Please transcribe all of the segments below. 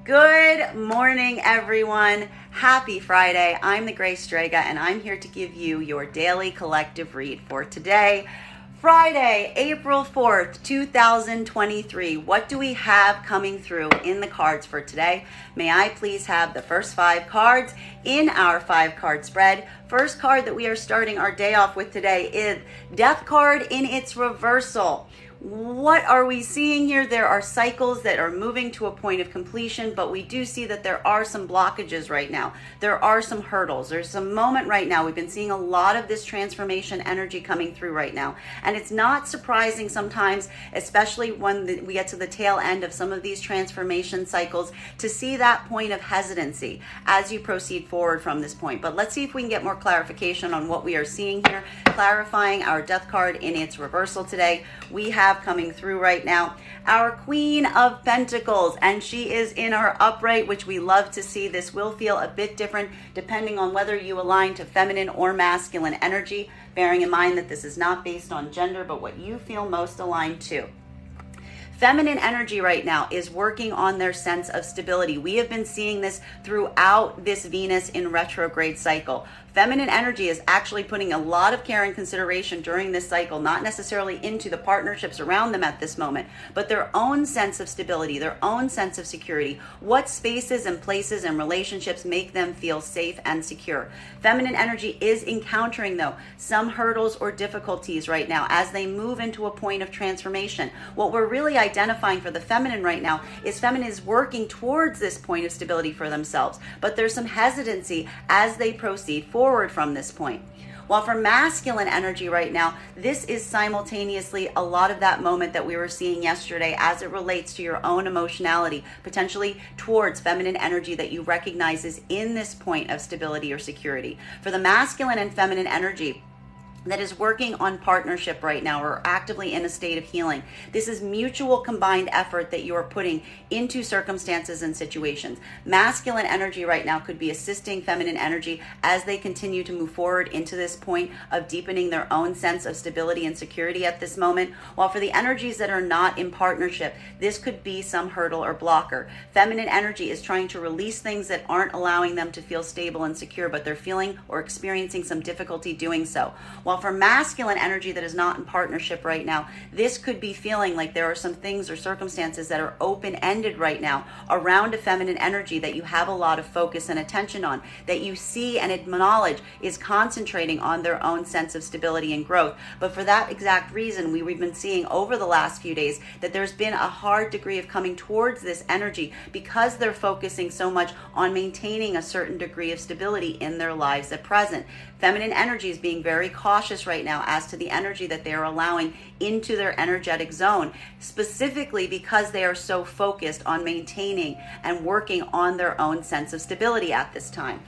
Good morning, everyone. Happy Friday. I'm the Gray Strega, and I'm here to give you your daily collective read for today, Friday, April 4th, 2023. What do we have coming through in the cards for today? May I please have the first 5 cards in our 5-card spread? First card that we are starting our day off with today is Death card in its reversal. What are we seeing here? There are cycles that are moving to a point of completion, but we do see that there are some blockages right now. There are some hurdles. There's some moment right now. We've been seeing a lot of this transformation energy coming through right now. And it's not surprising sometimes, especially when we get to the tail end of some of these transformation cycles, to see that point of hesitancy as you proceed forward from this point. But let's see if we can get more clarification on what we are seeing here. Clarifying our Death card in its reversal today, we have coming through right now our Queen of Pentacles, and she is in her upright, which we love to see. This will feel a bit different depending on whether you align to feminine or masculine energy, bearing in mind that this is not based on gender, but what you feel most aligned to. Feminine energy right now is working on their sense of stability. We have been seeing this throughout this Venus in retrograde cycle. Feminine energy is actually putting a lot of care and consideration during this cycle, not necessarily into the partnerships around them at this moment, but their own sense of stability, their own sense of security. What spaces and places and relationships make them feel safe and secure? Feminine energy is encountering, though, some hurdles or difficulties right now as they move into a point of transformation. What we're really identifying for the feminine right now is feminine is working towards this point of stability for themselves, but there's some hesitancy as they proceed forward from this point. While for masculine energy right now, this is simultaneously a lot of that moment that we were seeing yesterday as it relates to your own emotionality, potentially towards feminine energy that you recognize is in this point of stability or security. For the masculine and feminine energy that is working on partnership right now or actively in a state of healing, this is mutual combined effort that you are putting into circumstances and situations. Masculine energy right now could be assisting feminine energy as they continue to move forward into this point of deepening their own sense of stability and security at this moment. While for the energies that are not in partnership, this could be some hurdle or blocker. Feminine energy is trying to release things that aren't allowing them to feel stable and secure, but they're feeling or experiencing some difficulty doing so. While for masculine energy that is not in partnership right now, this could be feeling like there are some things or circumstances that are open-ended right now around a feminine energy that you have a lot of focus and attention on, that you see and acknowledge is concentrating on their own sense of stability and growth. But for that exact reason, we've been seeing over the last few days that there's been a hard degree of coming towards this energy because they're focusing so much on maintaining a certain degree of stability in their lives at present. Feminine energy is being very cautious right now as to the energy that they are allowing into their energetic zone, specifically because they are so focused on maintaining and working on their own sense of stability at this time.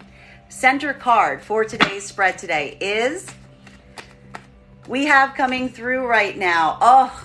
Center card for today's spread today is, we have coming through right now,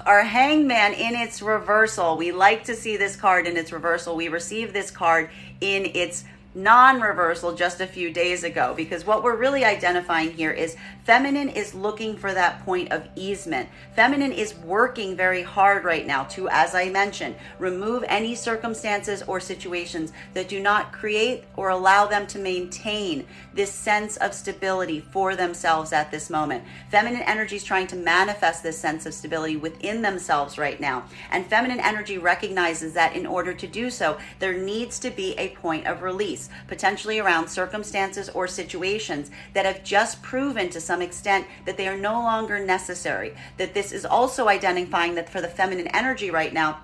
our Hangman in its reversal. We like to see this card in its reversal. We received this card in its non-reversal just a few days ago, because what we're really identifying here is feminine is looking for that point of easement. Feminine is working very hard right now to, as I mentioned, remove any circumstances or situations that do not create or allow them to maintain this sense of stability for themselves at this moment. Feminine energy is trying to manifest this sense of stability within themselves right now. And feminine energy recognizes that in order to do so, there needs to be a point of release, potentially around circumstances or situations that have just proven to some extent that they are no longer necessary. That this is also identifying that for the feminine energy right now,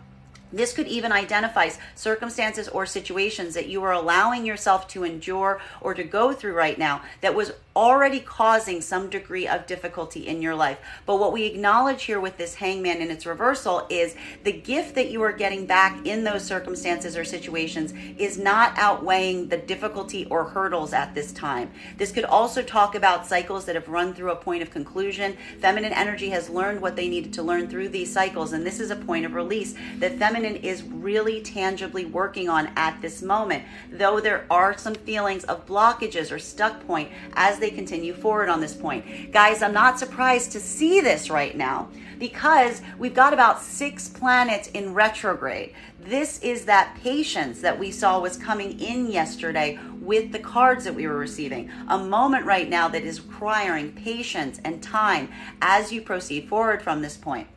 this could even identify circumstances or situations that you are allowing yourself to endure or to go through right now that was already causing some degree of difficulty in your life. But what we acknowledge here with this Hangman in its reversal is the gift that you are getting back in those circumstances or situations is not outweighing the difficulty or hurdles at this time. This could also talk about cycles that have run through a point of conclusion. Feminine energy has learned what they needed to learn through these cycles, and this is a point of release that feminine feminine is really tangibly working on at this moment, though there are some feelings of blockages or stuck point as they continue forward on this point. Guys, I'm not surprised to see this right now because we've got about 6 planets in retrograde. This is that patience that we saw was coming in yesterday with the cards that we were receiving. A moment right now that is requiring patience and time as you proceed forward from this point.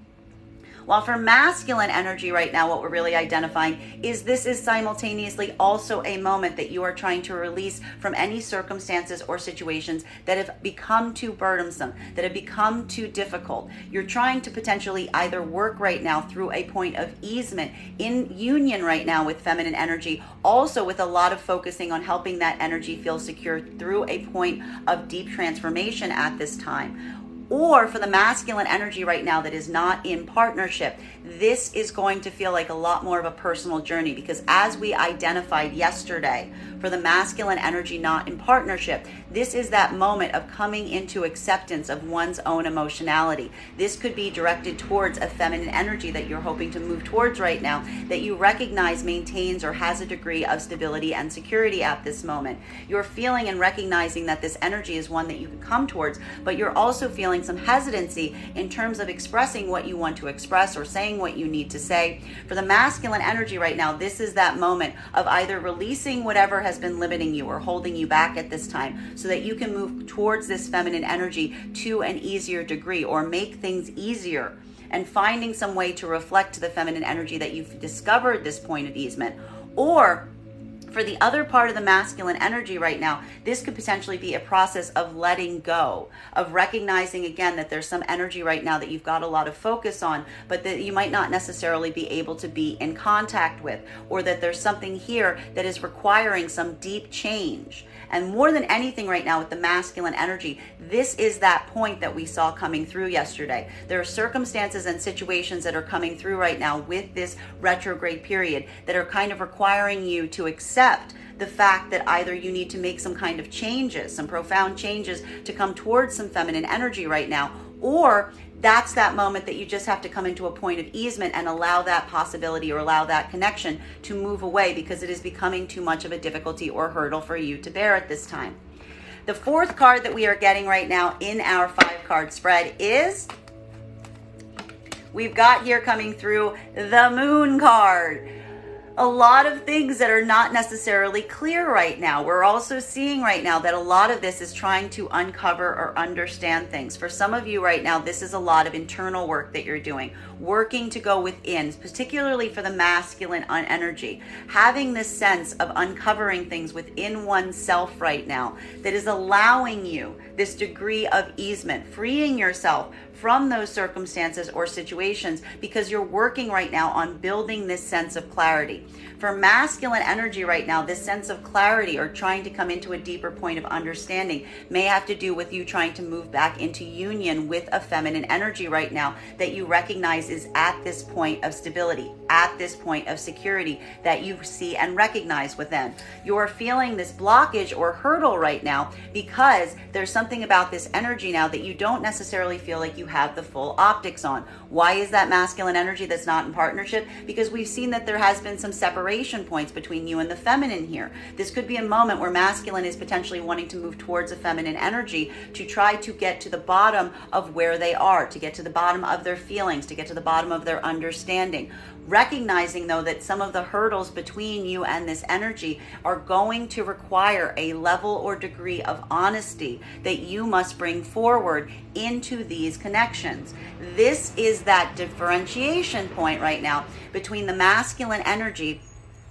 While for masculine energy right now, what we're really identifying is this is simultaneously also a moment that you are trying to release from any circumstances or situations that have become too burdensome, that have become too difficult. You're trying to potentially either work right now through a point of easement in union right now with feminine energy, also with a lot of focusing on helping that energy feel secure through a point of deep transformation at this time. Or for the masculine energy right now that is not in partnership, this is going to feel like a lot more of a personal journey, because as we identified yesterday, for the masculine energy not in partnership, this is that moment of coming into acceptance of one's own emotionality. This could be directed towards a feminine energy that you're hoping to move towards right now, that you recognize maintains or has a degree of stability and security at this moment. You're feeling and recognizing that this energy is one that you can come towards, but you're also feeling some hesitancy in terms of expressing what you want to express or saying what you need to say. For the masculine energy right now, this is that moment of either releasing whatever has been limiting you or holding you back at this time so that you can move towards this feminine energy to an easier degree or make things easier, and finding some way to reflect the feminine energy that you've discovered this point of easement. Or for the other part of the masculine energy right now, this could potentially be a process of letting go, of recognizing again that there's some energy right now that you've got a lot of focus on, but that you might not necessarily be able to be in contact with, or that there's something here that is requiring some deep change. And more than anything right now with the masculine energy, this is that point that we saw coming through yesterday. There are circumstances and situations that are coming through right now with this retrograde period that are kind of requiring you to accept the fact that either you need to make some kind of changes, some profound changes to come towards some feminine energy right now, or that's that moment that you just have to come into a point of easement and allow that possibility or allow that connection to move away because it is becoming too much of a difficulty or hurdle for you to bear at this time. The fourth card that we are getting right now in our 5-card spread is, we've got here coming through the Moon card. A lot of things that are not necessarily clear right now. We're also seeing right now that a lot of this is trying to uncover or understand things. For some of you right now, this is a lot of internal work that you're doing, working to go within, particularly for the masculine energy, having this sense of uncovering things within oneself right now that is allowing you this degree of easement, freeing yourself from those circumstances or situations because you're working right now on building this sense of clarity. For masculine energy right now, this sense of clarity or trying to come into a deeper point of understanding may have to do with you trying to move back into union with a feminine energy right now that you recognize is at this point of stability, at this point of security that you see and recognize within. You're feeling this blockage or hurdle right now because there's something about this energy now that you don't necessarily feel like you have the full optics on. Why is that masculine energy that's not in partnership? Because we've seen that there has been some separation points between you and the feminine here. This could be a moment where masculine is potentially wanting to move towards a feminine energy to try to get to the bottom of where they are, to get to the bottom of their feelings, to get to the bottom of their understanding. Recognizing though that some of the hurdles between you and this energy are going to require a level or degree of honesty that you must bring forward into these connections. This is that differentiation point right now between the masculine energy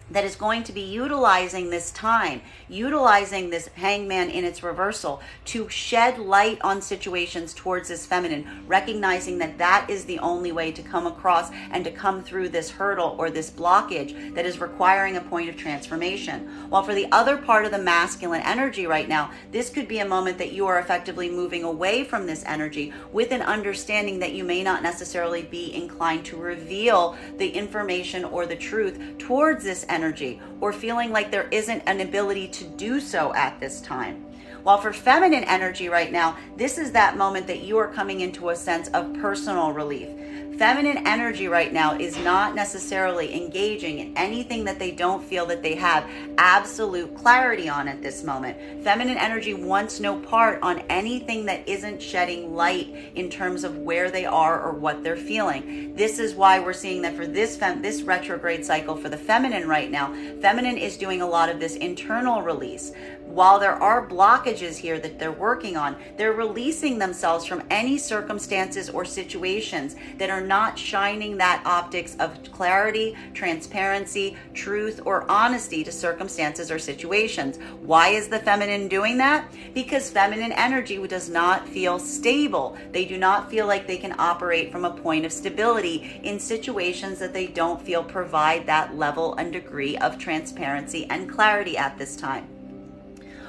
that is going to be utilizing this time, utilizing this hangman in its reversal to shed light on situations towards this feminine, recognizing that that is the only way to come across and to come through this hurdle or this blockage that is requiring a point of transformation. While for the other part of the masculine energy right now, this could be a moment that you are effectively moving away from this energy with an understanding that you may not necessarily be inclined to reveal the information or the truth towards this energy, or feeling like there isn't an ability to do so at this time. While for feminine energy right now, this is that moment that you are coming into a sense of personal relief. Feminine energy right now is not necessarily engaging in anything that they don't feel that they have absolute clarity on at this moment. Feminine energy wants no part on anything that isn't shedding light in terms of where they are or what they're feeling. This is why we're seeing that for this retrograde cycle for the feminine right now, feminine is doing a lot of this internal release. While there are blockages here that they're working on, they're releasing themselves from any circumstances or situations that are not shining that optics of clarity, transparency, truth, or honesty to circumstances or situations. Why is the feminine doing that? Because feminine energy does not feel stable. They do not feel like they can operate from a point of stability in situations that they don't feel provide that level and degree of transparency and clarity at this time.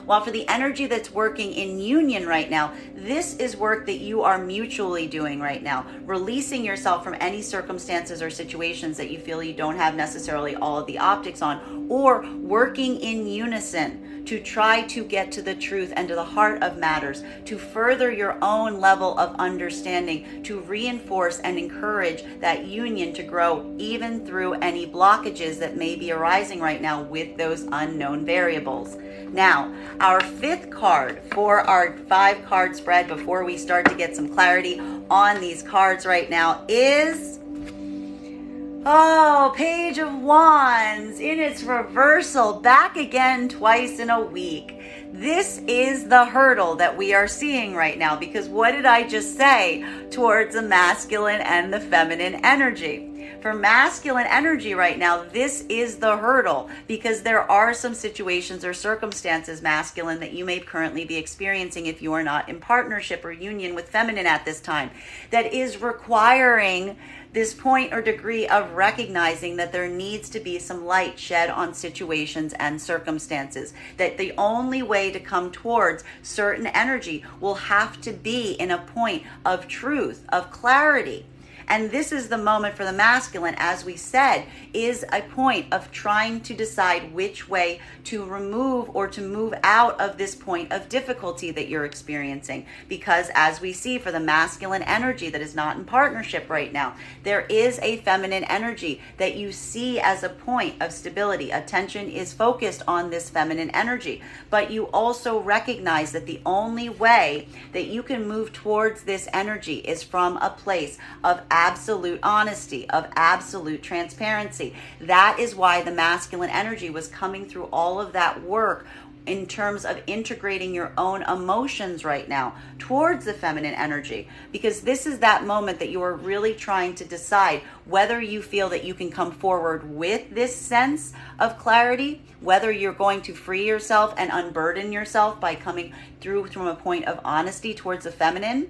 While for the energy that's working in union right now, this is work that you are mutually doing right now, releasing yourself from any circumstances or situations that you feel you don't have necessarily all of the optics on, or working in unison to try to get to the truth and to the heart of matters, to further your own level of understanding, to reinforce and encourage that union to grow even through any blockages that may be arising right now with those unknown variables. Now, our fifth card for our 5-card spread before we start to get some clarity on these cards right now is, Page of Wands in its reversal, back again twice in a week. This is the hurdle that we are seeing right now, because what did I just say towards the masculine and the feminine energy? For masculine energy right now, this is the hurdle, because there are some situations or circumstances, masculine, that you may currently be experiencing if you are not in partnership or union with feminine at this time, that is requiring this point or degree of recognizing that there needs to be some light shed on situations and circumstances, that the only way to come towards certain energy will have to be in a point of truth, of clarity. And this is the moment for the masculine, as we said, is a point of trying to decide which way to remove or to move out of this point of difficulty that you're experiencing. Because as we see for the masculine energy that is not in partnership right now, there is a feminine energy that you see as a point of stability. Attention is focused on this feminine energy, but you also recognize that the only way that you can move towards this energy is from a place of absolute honesty, of absolute transparency. That is why the masculine energy was coming through all of that work in terms of integrating your own emotions right now towards the feminine energy, because this is that moment that you are really trying to decide whether you feel that you can come forward with this sense of clarity, whether you're going to free yourself and unburden yourself by coming through from a point of honesty towards the feminine,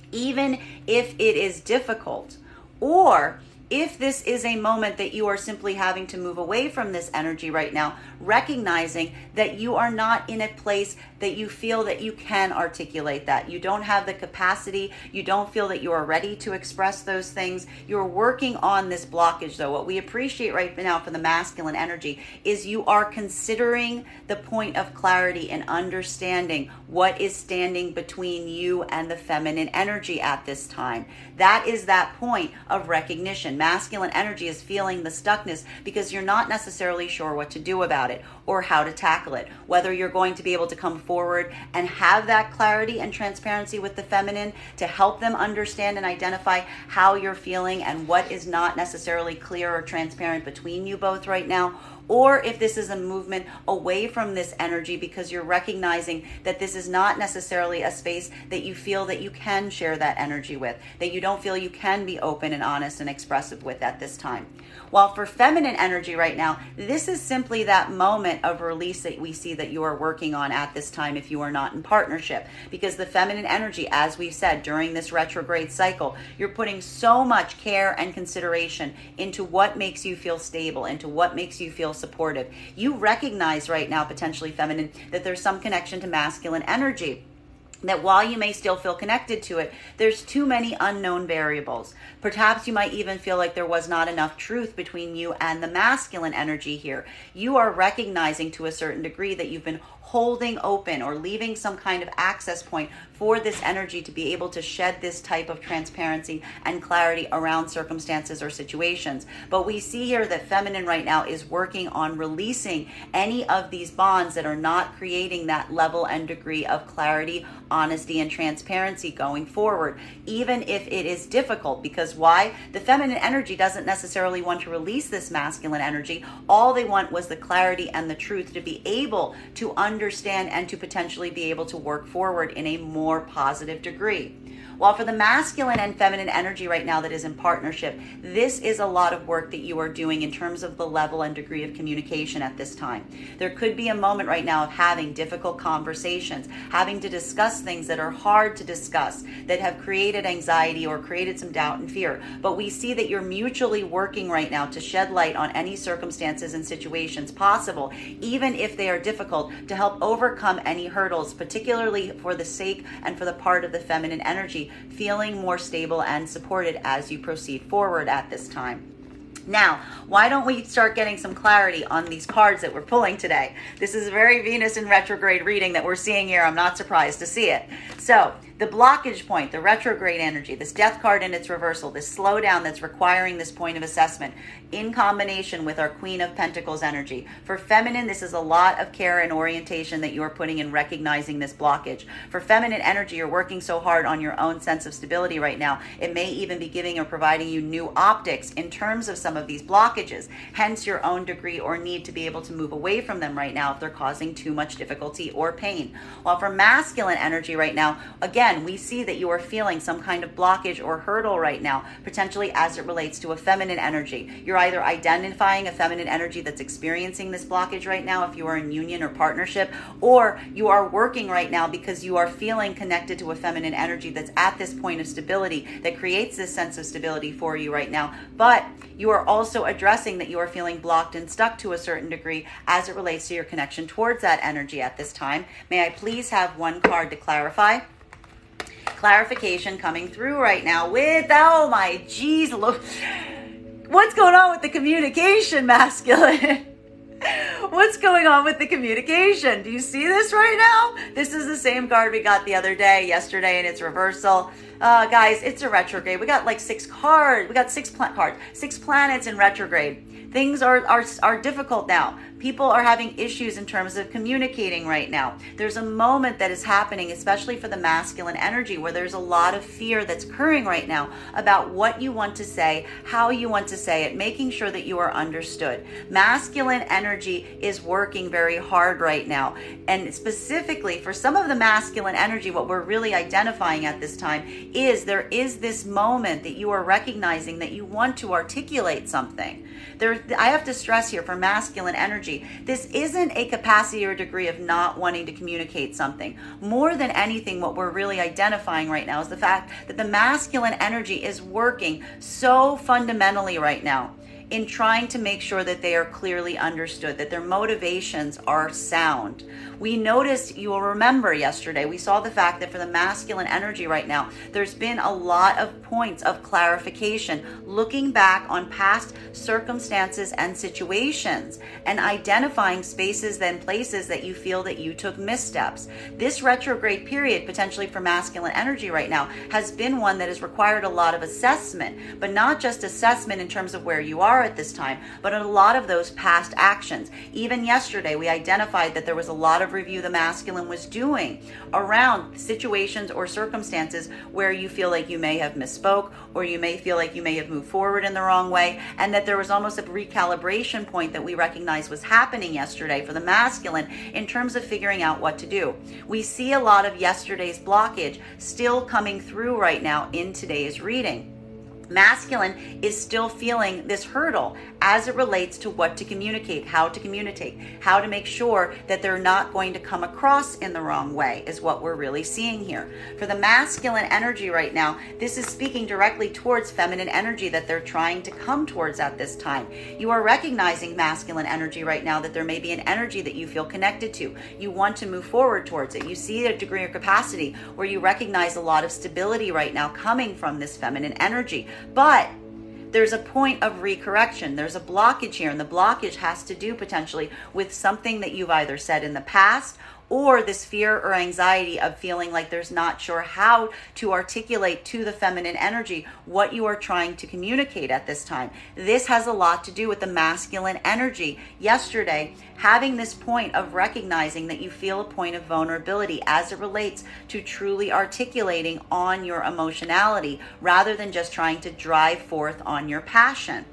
even if it is difficult, or if this is a moment that you are simply having to move away from this energy right now, recognizing that you are not in a place that you feel that you can articulate that. You don't have the capacity. You don't feel that you are ready to express those things. You're working on this blockage, though. What we appreciate right now for the masculine energy is you are considering the point of clarity and understanding what is standing between you and the feminine energy at this time. That is that point of recognition. Masculine energy is feeling the stuckness because you're not necessarily sure what to do about it or how to tackle it. Whether you're going to be able to come forward and have that clarity and transparency with the feminine to help them understand and identify how you're feeling and what is not necessarily clear or transparent between you both right now, or if this is a movement away from this energy because you're recognizing that this is not necessarily a space that you feel that you can share that energy with, that you don't feel you can be open and honest and expressive with at this time. While for feminine energy right now, this is simply that moment of release that we see that you are working on at this time if you are not in partnership. Because the feminine energy, as we've said, during this retrograde cycle, you're putting so much care and consideration into what makes you feel stable, into what makes you feel supportive. You recognize right now, potentially feminine, that there's some connection to masculine energy. that while you may still feel connected to it, there's too many unknown variables. Perhaps you might even feel like there was not enough truth between you and the masculine energy here. You are recognizing to a certain degree that you've been holding open or leaving some kind of access point for this energy to be able to shed this type of transparency and clarity around circumstances or situations. But we see here that feminine right now is working on releasing any of these bonds that are not creating that level and degree of clarity, honesty, and transparency going forward, even if it is difficult. Because why? The feminine energy doesn't necessarily want to release this masculine energy. All they want was the clarity and the truth to be able to understand and to potentially be able to work forward in a more positive degree. While for the masculine and feminine energy right now that is in partnership, this is a lot of work that you are doing in terms of the level and degree of communication at this time. There could be a moment right now of having difficult conversations, having to discuss things that are hard to discuss, that have created anxiety or created some doubt and fear. But we see that you're mutually working right now to shed light on any circumstances and situations possible, even if they are difficult, to help overcome any hurdles, particularly for the sake and for the part of the feminine energy, feeling more stable and supported as you proceed forward at this time. Now, why don't we start getting some clarity on these cards that we're pulling today? This is a very Venus in retrograde reading that we're seeing here. I'm not surprised to see it. So, the blockage point, the retrograde energy, this death card in its reversal, this slowdown that's requiring this point of assessment in combination with our Queen of Pentacles energy. For feminine, this is a lot of care and orientation that you are putting in recognizing this blockage. For feminine energy, you're working so hard on your own sense of stability right now. It may even be giving or providing you new optics in terms of some of these blockages, hence your own degree or need to be able to move away from them right now if they're causing too much difficulty or pain. While for masculine energy right now, again, we see that you are feeling some kind of blockage or hurdle right now, potentially as it relates to a feminine energy. You're either identifying a feminine energy that's experiencing this blockage right now if you are in union or partnership, or you are working right now because you are feeling connected to a feminine energy that's at this point of stability that creates this sense of stability for you right now. But you are also addressing that you are feeling blocked and stuck to a certain degree as it relates to your connection towards that energy at this time. May I please have one card to clarify? Clarification coming through right now with, oh my geez, look, what's going on with the communication, masculine? What's going on with the communication? Do you see this right now? This is the same card we got the other day, yesterday, in its reversal. Guys, it's a retrograde. We got like 6 cards. We got 6 cards, 6 planets in retrograde. Things are difficult now. People are having issues in terms of communicating right now. There's a moment that is happening, especially for the masculine energy, where there's a lot of fear that's occurring right now about what you want to say, how you want to say it, making sure that you are understood. Masculine energy is working very hard right now. And specifically for some of the masculine energy, what we're really identifying at this time is there is this moment that you are recognizing that you want to articulate something. I have to stress here for masculine energy, this isn't a capacity or degree of not wanting to communicate something. More than anything, what we're really identifying right now is the fact that the masculine energy is working so fundamentally right now in trying to make sure that they are clearly understood, that their motivations are sound. We noticed, you will remember yesterday, we saw the fact that for the masculine energy right now, there's been a lot of points of clarification, looking back on past circumstances and situations and identifying spaces and places that you feel that you took missteps. This retrograde period, potentially for masculine energy right now, has been one that has required a lot of assessment, but not just assessment in terms of where you are at this time, but a lot of those past actions. Even yesterday, we identified that there was a lot of review the masculine was doing around situations or circumstances where you feel like you may have misspoke, or you may feel like you may have moved forward in the wrong way, and that there was almost a recalibration point that we recognized was happening yesterday for the masculine in terms of figuring out what to do. We see a lot of yesterday's blockage still coming through right now in today's reading. Masculine is still feeling this hurdle as it relates to what to communicate, how to make sure that they're not going to come across in the wrong way is what we're really seeing here. For the masculine energy right now, this is speaking directly towards feminine energy that they're trying to come towards at this time. You are recognizing masculine energy right now, that there may be an energy that you feel connected to. You want to move forward towards it. You see a degree of capacity where you recognize a lot of stability right now coming from this feminine energy. But there's a point of recorrection. There's a blockage here, and the blockage has to do potentially with something that you've either said in the past, or this fear or anxiety of feeling like there's not sure how to articulate to the feminine energy what you are trying to communicate at this time. This has a lot to do with the masculine energy yesterday, having this point of recognizing that you feel a point of vulnerability as it relates to truly articulating on your emotionality rather than just trying to drive forth on your passion.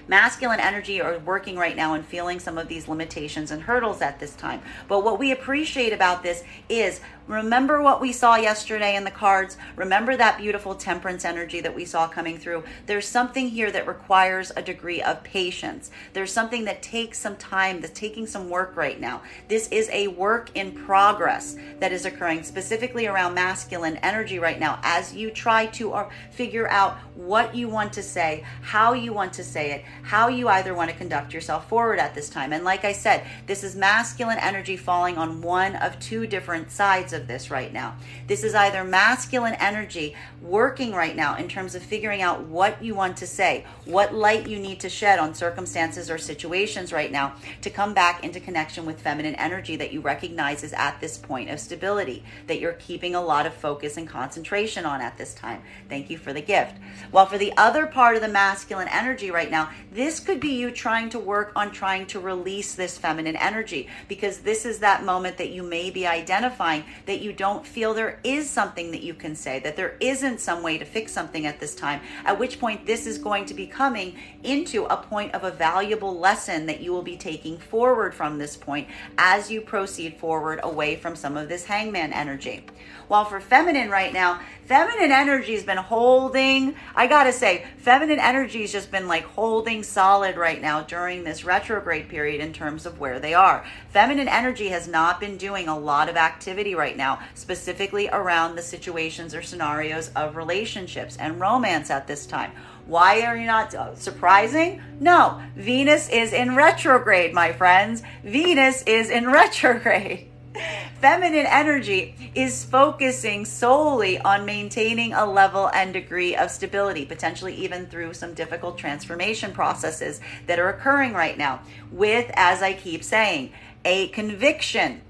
Masculine energy are working right now and feeling some of these limitations and hurdles at this time. But what we appreciate about this is, remember what we saw yesterday in the cards. Remember that beautiful temperance energy that we saw coming through. There's something here that requires a degree of patience. There's something that takes some time, that's taking some work right now. This is a work in progress that is occurring specifically around masculine energy right now as you try to figure out what you want to say, how you want to say it, how you either want to conduct yourself forward at this time. And like I said, this is masculine energy falling on one of two different sides of this right now. This is either masculine energy working right now in terms of figuring out what you want to say, what light you need to shed on circumstances or situations right now to come back into connection with feminine energy that you recognize is at this point of stability, that you're keeping a lot of focus and concentration on at this time. Thank you for the gift. While for the other part of the masculine energy right now, this could be you trying to work on trying to release this feminine energy, because this is that moment that you may be identifying that you don't feel there is something that you can say, that there isn't some way to fix something at this time, at which point this is going to be coming into a point of a valuable lesson that you will be taking forward from this point as you proceed forward away from some of this hangman energy. While for feminine right now, feminine energy has been holding, I gotta say, feminine energy has just been like holding solid right now during this retrograde period in terms of where they are. Feminine energy has not been doing a lot of activity right now, specifically around the situations or scenarios of relationships and romance at this time. Why are you not surprising? No, Venus is in retrograde, my friends. Venus is in retrograde. Feminine energy is focusing solely on maintaining a level and degree of stability, potentially even through some difficult transformation processes that are occurring right now with, as I keep saying, a conviction,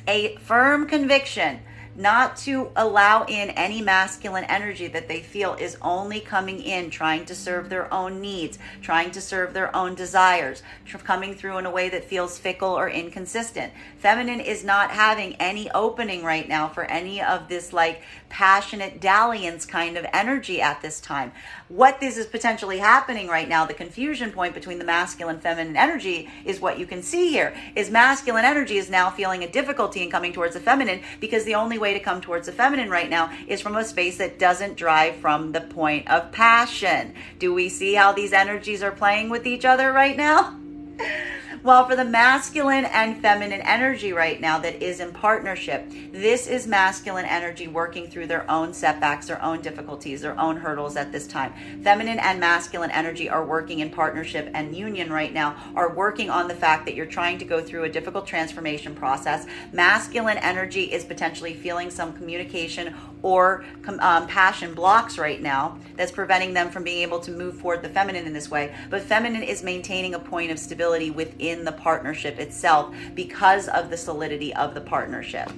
a firm conviction not to allow in any masculine energy that they feel is only coming in trying to serve their own needs, trying to serve their own desires, coming through in a way that feels fickle or inconsistent. Feminine is not having any opening right now for any of this like passionate dalliance kind of energy at this time. What this is potentially happening right now, the confusion point between the masculine and feminine energy, is what you can see here is masculine energy is now feeling a difficulty in coming towards the feminine, because the only way to come towards the feminine right now is from a space that doesn't drive from the point of passion. Do we see how these energies are playing with each other right now? Well, for the masculine and feminine energy right now that is in partnership, this is masculine energy working through their own setbacks, their own difficulties, their own hurdles at this time. Feminine and masculine energy are working in partnership and union right now, are working on the fact that you're trying to go through a difficult transformation process. Masculine energy is potentially feeling some communication or passion blocks right now that's preventing them from being able to move forward the feminine in this way. But feminine is maintaining a point of stability within the partnership itself because of the solidity of the partnership.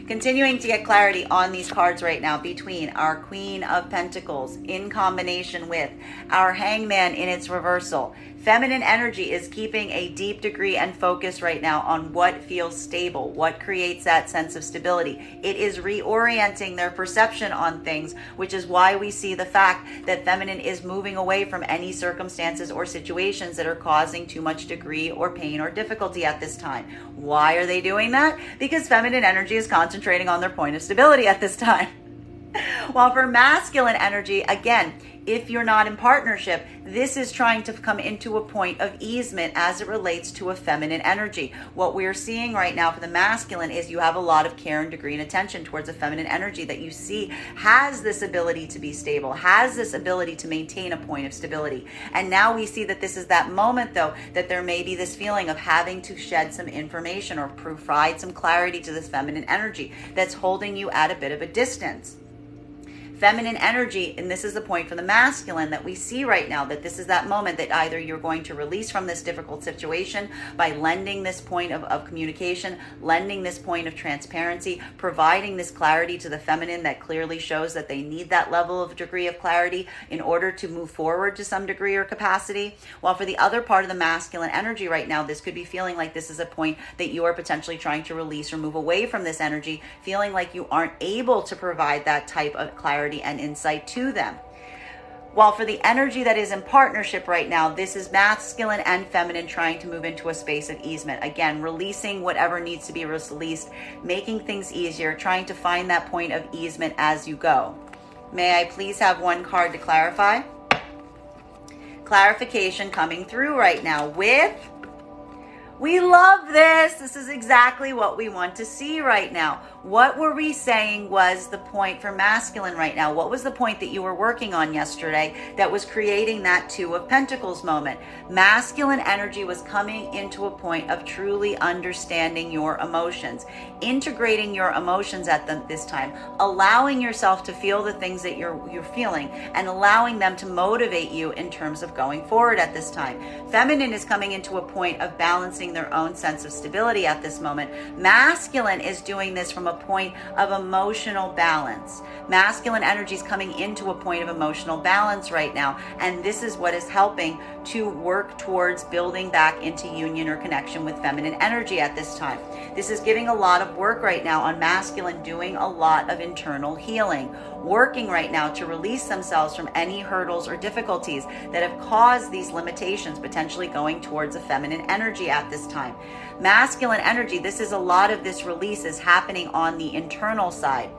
Continuing to get clarity on these cards right now between our Queen of Pentacles in combination with our Hangman in its reversal. Feminine energy is keeping a deep degree and focus right now on what feels stable, what creates that sense of stability. It is reorienting their perception on things, which is why we see the fact that feminine is moving away from any circumstances or situations that are causing too much degree or pain or difficulty at this time. Why are they doing that? Because feminine energy is concentrating on their point of stability at this time. While for masculine energy, again, If you're not in partnership, this is trying to come into a point of easement as it relates to a feminine energy. What we're seeing right now for the masculine is you have a lot of care and degree and attention towards a feminine energy that you see has this ability to be stable, has this ability to maintain a point of stability. And now we see that this is that moment, though, that there may be this feeling of having to shed some information or provide some clarity to this feminine energy that's holding you at a bit of a distance. Feminine energy, and this is the point for the masculine that we see right now, that this is that moment that either you're going to release from this difficult situation by lending this point of communication, lending this point of transparency, providing this clarity to the feminine that clearly shows that they need that level of degree of clarity in order to move forward to some degree or capacity. While for the other part of the masculine energy right now, this could be feeling like this is a point that you are potentially trying to release or move away from this energy, feeling like you aren't able to provide that type of clarity and insight to them. While for the energy that is in partnership right now, this is masculine and feminine trying to move into a space of easement. Again, releasing whatever needs to be released, making things easier, trying to find that point of easement as you go. May I please have one card to clarify? Clarification coming through right now with, we love this. This is exactly what we want to see right now. What were we saying was the point for masculine right now? What was the point that you were working on yesterday that was creating that Two of Pentacles moment? Masculine energy was coming into a point of truly understanding your emotions, integrating your emotions at this time, allowing yourself to feel the things that you're feeling and allowing them to motivate you in terms of going forward at this time. Feminine is coming into a point of balancing their own sense of stability at this moment. Masculine is doing this from a point of emotional balance. Masculine energy is coming into a point of emotional balance right now, and this is what is helping to work towards building back into union or connection with feminine energy at this time. This is giving a lot of work right now on masculine, doing a lot of internal healing, working right now to release themselves from any hurdles or difficulties that have caused these limitations, potentially going towards a feminine energy at this time. Masculine energy, this is a lot of this release is happening on the internal side.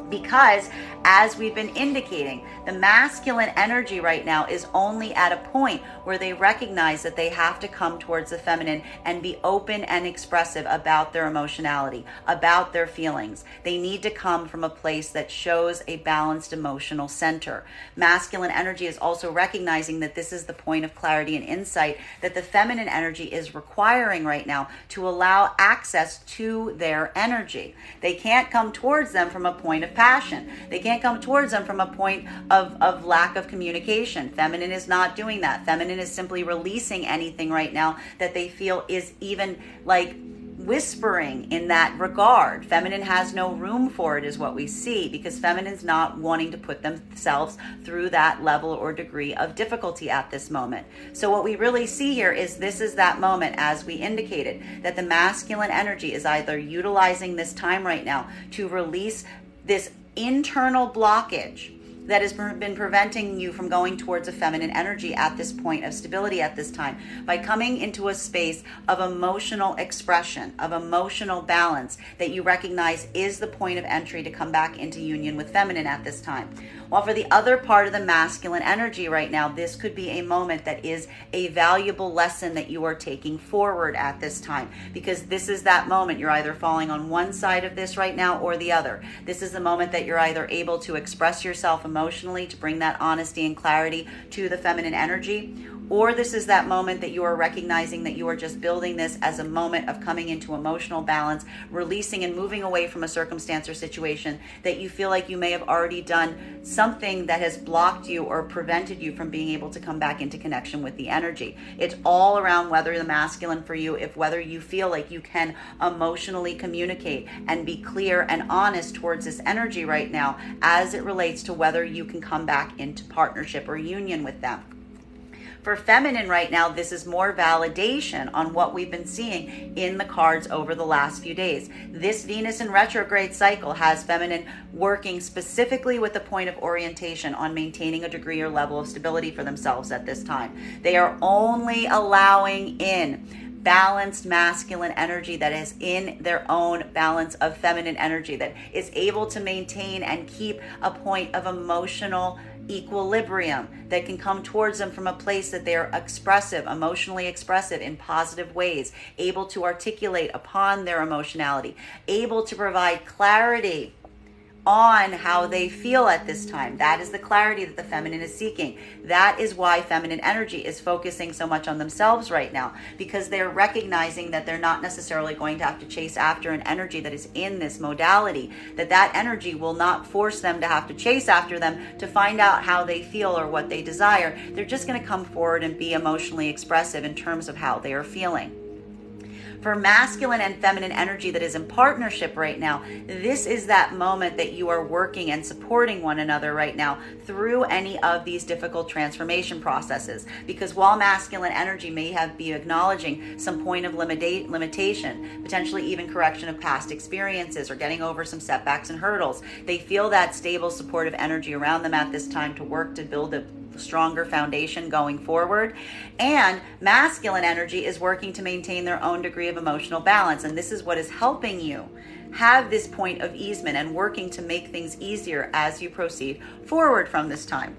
Because, as we've been indicating, the masculine energy right now is only at a point where they recognize that they have to come towards the feminine and be open and expressive about their emotionality, about their feelings. They need to come from a place that shows a balanced emotional center. Masculine energy is also recognizing that this is the point of clarity and insight that the feminine energy is requiring right now to allow access to their energy. They can't come towards them from a point of passion. They can't come towards them from a point of lack of communication. Feminine is not doing that. Feminine is simply releasing anything right now that they feel is even like whispering in that regard. Feminine has no room for it is what we see, because feminine's not wanting to put themselves through that level or degree of difficulty at this moment. So what we really see here is this is that moment, as we indicated, that the masculine energy is either utilizing this time right now to release this internal blockage that has been preventing you from going towards a feminine energy at this point of stability at this time, by coming into a space of emotional expression, of emotional balance that you recognize is the point of entry to come back into union with feminine at this time. While for the other part of the masculine energy right now, this could be a moment that is a valuable lesson that you are taking forward at this time, because this is that moment you're either falling on one side of this right now or the other. This is the moment that you're either able to express yourself emotionally to bring that honesty and clarity to the feminine energy, or this is that moment that you are recognizing that you are just building this as a moment of coming into emotional balance, releasing and moving away from a circumstance or situation that you feel like you may have already done something that has blocked you or prevented you from being able to come back into connection with the energy. It's all around whether the masculine for you, if whether you feel like you can emotionally communicate and be clear and honest towards this energy right now as it relates to whether you can come back into partnership or union with them. For feminine right now, this is more validation on what we've been seeing in the cards over the last few days. This Venus in retrograde cycle has feminine working specifically with the point of orientation on maintaining a degree or level of stability for themselves at this time. They are only allowing in balanced masculine energy that is in their own balance of feminine energy, that is able to maintain and keep a point of emotional equilibrium, that can come towards them from a place that they are expressive, emotionally expressive in positive ways, able to articulate upon their emotionality, able to provide clarity on how they feel at this time. That is the clarity that the feminine is seeking. That is why feminine energy is focusing so much on themselves right now, because they're recognizing that they're not necessarily going to have to chase after an energy that is in this modality, that energy will not force them to have to chase after them to find out how they feel or what they desire. They're just going to come forward and be emotionally expressive in terms of how they are feeling. For masculine and feminine energy that is in partnership right now, this is that moment that you are working and supporting one another right now through any of these difficult transformation processes. Because while masculine energy may be acknowledging some point of limitation, potentially even correction of past experiences or getting over some setbacks and hurdles, they feel that stable, supportive energy around them at this time to work to build a stronger foundation going forward. And masculine energy is working to maintain their own degree of emotional balance, and this is what is helping you have this point of easement and working to make things easier as you proceed forward from this time.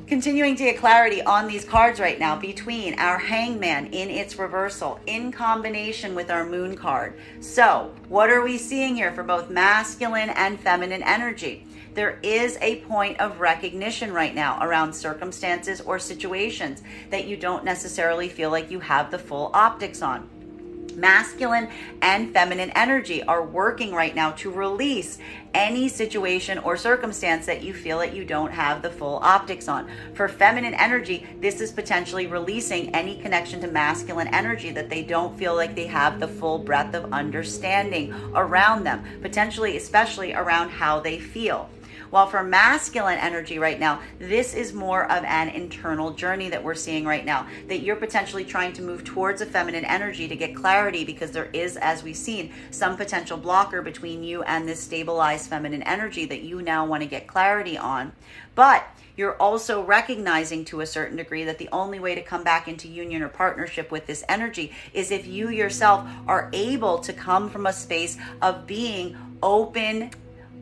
Continuing to get clarity on these cards right now between our Hangman in its reversal in combination with our Moon card. So what are we seeing here for both masculine and feminine energy? There is a point of recognition right now around circumstances or situations that you don't necessarily feel like you have the full optics on. Masculine and feminine energy are working right now to release any situation or circumstance that you feel that you don't have the full optics on. For feminine energy, this is potentially releasing any connection to masculine energy that they don't feel like they have the full breadth of understanding around them, potentially especially around how they feel. While for masculine energy right now, this is more of an internal journey that we're seeing right now, that you're potentially trying to move towards a feminine energy to get clarity, because there is, as we've seen, some potential blocker between you and this stabilized feminine energy that you now want to get clarity on. But you're also recognizing to a certain degree that the only way to come back into union or partnership with this energy is if you yourself are able to come from a space of being open,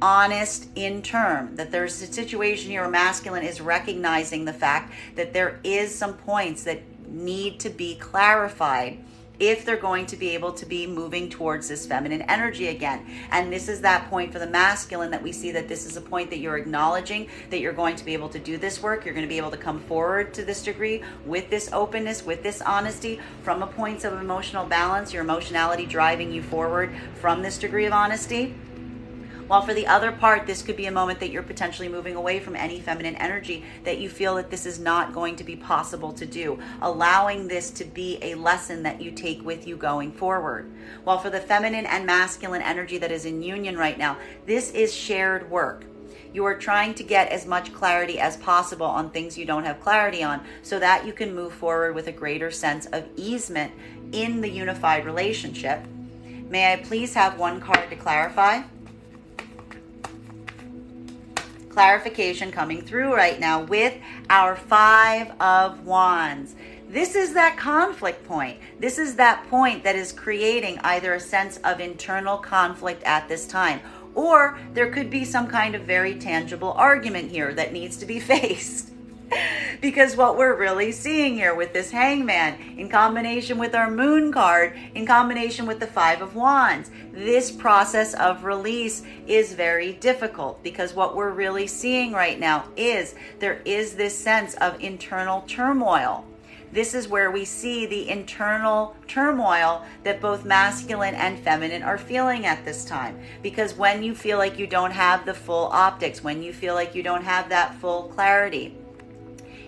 honest in term, that there's a situation here where masculine is recognizing the fact that there is some points that need to be clarified if they're going to be able to be moving towards this feminine energy again. And this is that point for the masculine that we see that this is a point that you're acknowledging that you're going to be able to do this work. You're going to be able to come forward to this degree with this openness, with this honesty, from a point of emotional balance, your emotionality driving you forward from this degree of honesty. While for the other part, this could be a moment that you're potentially moving away from any feminine energy, that you feel that this is not going to be possible to do, allowing this to be a lesson that you take with you going forward. While for the feminine and masculine energy that is in union right now, this is shared work. You are trying to get as much clarity as possible on things you don't have clarity on, so that you can move forward with a greater sense of easement in the unified relationship. May I please have one card to clarify? Clarification coming through right now with our Five of Wands. This is that conflict point. This is that point that is creating either a sense of internal conflict at this time, or there could be some kind of very tangible argument here that needs to be faced. Because what we're really seeing here with this Hangman, in combination with our Moon card, in combination with the Five of Wands, this process of release is very difficult, because what we're really seeing right now is there is this sense of internal turmoil. This is where we see the internal turmoil that both masculine and feminine are feeling at this time. Because when you feel like you don't have the full optics, when you feel like you don't have that full clarity,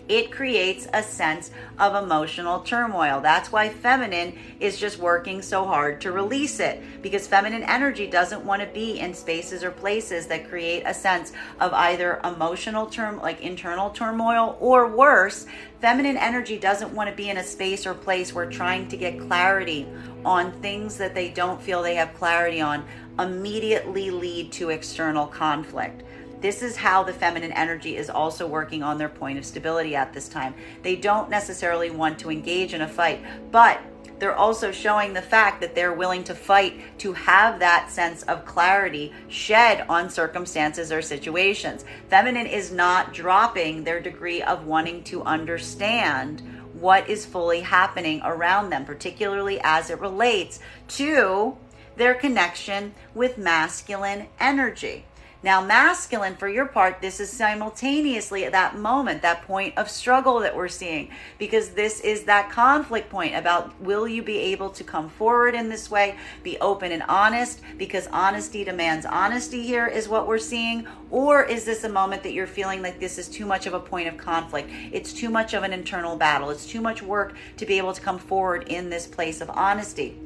it creates a sense of emotional turmoil. That's why feminine is just working so hard to release it, because feminine energy doesn't want to be in spaces or places that create a sense of either emotional like internal turmoil, or worse, feminine energy doesn't want to be in a space or place where trying to get clarity on things that they don't feel they have clarity on immediately lead to external conflict. This is how the feminine energy is also working on their point of stability at this time. They don't necessarily want to engage in a fight, but they're also showing the fact that they're willing to fight to have that sense of clarity shed on circumstances or situations. Feminine is not dropping their degree of wanting to understand what is fully happening around them, particularly as it relates to their connection with masculine energy. Now, masculine, for your part, this is simultaneously at that moment, that point of struggle that we're seeing, because this is that conflict point about, will you be able to come forward in this way, be open and honest, because honesty demands honesty here is what we're seeing, or is this a moment that you're feeling like this is too much of a point of conflict? It's too much of an internal battle. It's too much work to be able to come forward in this place of honesty.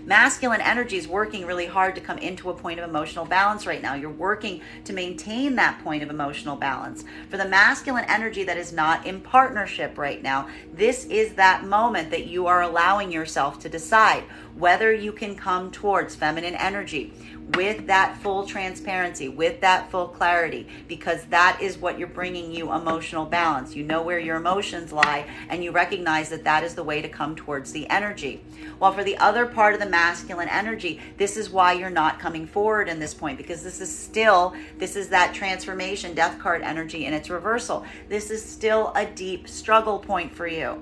Masculine energy is working really hard to come into a point of emotional balance right now. You're working to maintain that point of emotional balance. For the masculine energy that is not in partnership right now, this is that moment that you are allowing yourself to decide whether you can come towards feminine energy with that full transparency, with that full clarity, because that is what you're bringing you emotional balance. You know where your emotions lie, and you recognize that that is the way to come towards the energy. While for the other part of the masculine energy, this is why you're not coming forward in this point, because this is that transformation death card energy in its reversal. This is still a deep struggle point for you.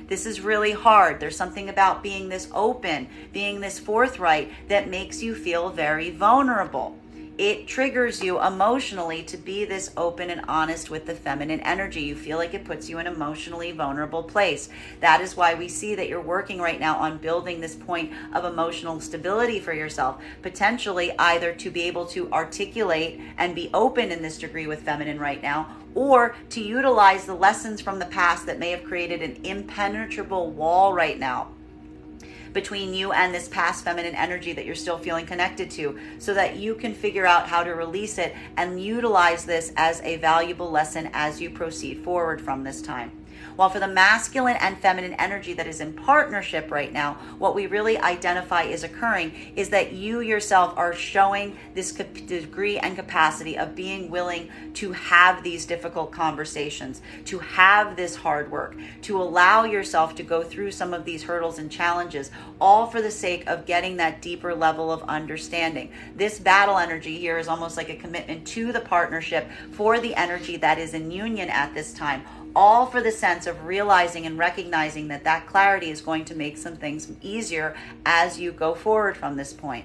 This is really hard. There's something about being this open, being this forthright that makes you feel very vulnerable. It triggers you emotionally to be this open and honest with the feminine energy. You feel like it puts you in an emotionally vulnerable place. That is why we see that you're working right now on building this point of emotional stability for yourself, potentially either to be able to articulate and be open in this degree with feminine right now, or to utilize the lessons from the past that may have created an impenetrable wall right now between you and this past feminine energy that you're still feeling connected to, so that you can figure out how to release it and utilize this as a valuable lesson as you proceed forward from this time. While for the masculine and feminine energy that is in partnership right now, what we really identify is occurring is that you yourself are showing this degree and capacity of being willing to have these difficult conversations, to have this hard work, to allow yourself to go through some of these hurdles and challenges, all for the sake of getting that deeper level of understanding. This battle energy here is almost like a commitment to the partnership for the energy that is in union at this time, all for the sense of realizing and recognizing that that clarity is going to make some things easier as you go forward from this point.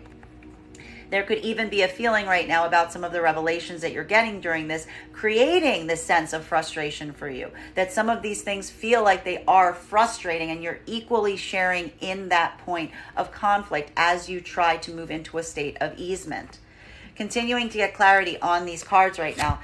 There could even be a feeling right now about some of the revelations that you're getting during this, creating this sense of frustration for you, that some of these things feel like they are frustrating, and you're equally sharing in that point of conflict as you try to move into a state of easement. Continuing to get clarity on these cards right now.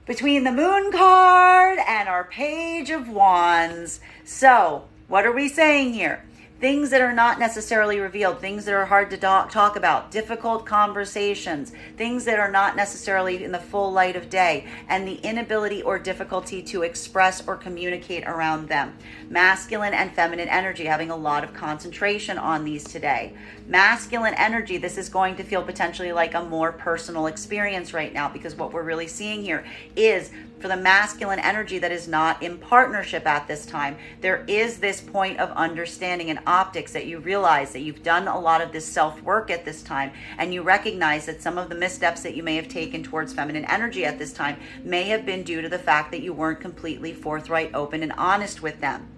Between the Moon card and our Page of Wands. So, what are we saying here? Things that are not necessarily revealed, things that are hard to talk about, difficult conversations, things that are not necessarily in the full light of day, and the inability or difficulty to express or communicate around them. Masculine and feminine energy, having a lot of concentration on these today. Masculine energy, this is going to feel potentially like a more personal experience right now, because what we're really seeing here is, for the masculine energy that is not in partnership at this time, there is this point of understanding and optics that you realize that you've done a lot of this self-work at this time, and you recognize that some of the missteps that you may have taken towards feminine energy at this time may have been due to the fact that you weren't completely forthright, open, and honest with them.